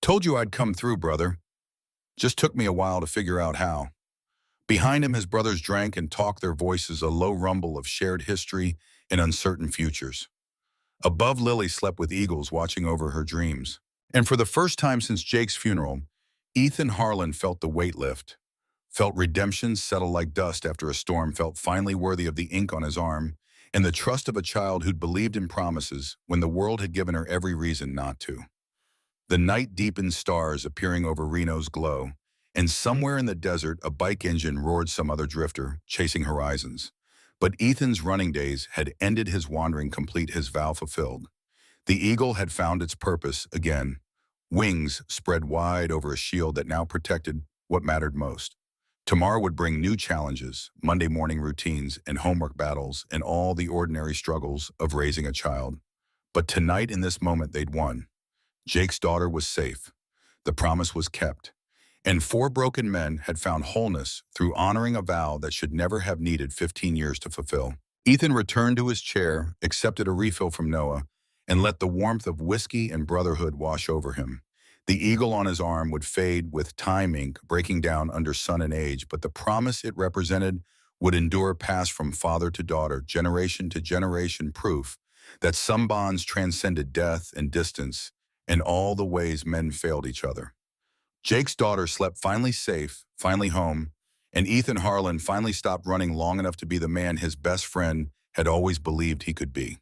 "Told you I'd come through, brother. Just took me a while to figure out how." Behind him, his brothers drank and talked, their voices a low rumble of shared history and uncertain futures. Above, Lily slept with eagles watching over her dreams. And for the first time since Jake's funeral, Ethan Harlan felt the weight lift, felt redemption settle like dust after a storm, felt finally worthy of the ink on his arm and the trust of a child who'd believed in promises when the world had given her every reason not to. The night deepened, stars appearing over Reno's glow, and somewhere in the desert, a bike engine roared, some other drifter chasing horizons. But Ethan's running days had ended, his wandering complete, his vow fulfilled. The eagle had found its purpose again. Wings spread wide over a shield that now protected what mattered most. Tomorrow would bring new challenges, Monday morning routines and homework battles and all the ordinary struggles of raising a child. But tonight, in this moment, they'd won. Jake's daughter was safe. The promise was kept. And four broken men had found wholeness through honoring a vow that should never have needed 15 years to fulfill. Ethan returned to his chair, accepted a refill from Noah, and let the warmth of whiskey and brotherhood wash over him. The eagle on his arm would fade with time ink, breaking down under sun and age, but the promise it represented would endure, pass from father to daughter, generation to generation, proof that some bonds transcended death and distance and all the ways men failed each other. Jake's daughter slept finally safe, finally home, and Ethan Harlan finally stopped running long enough to be the man his best friend had always believed he could be.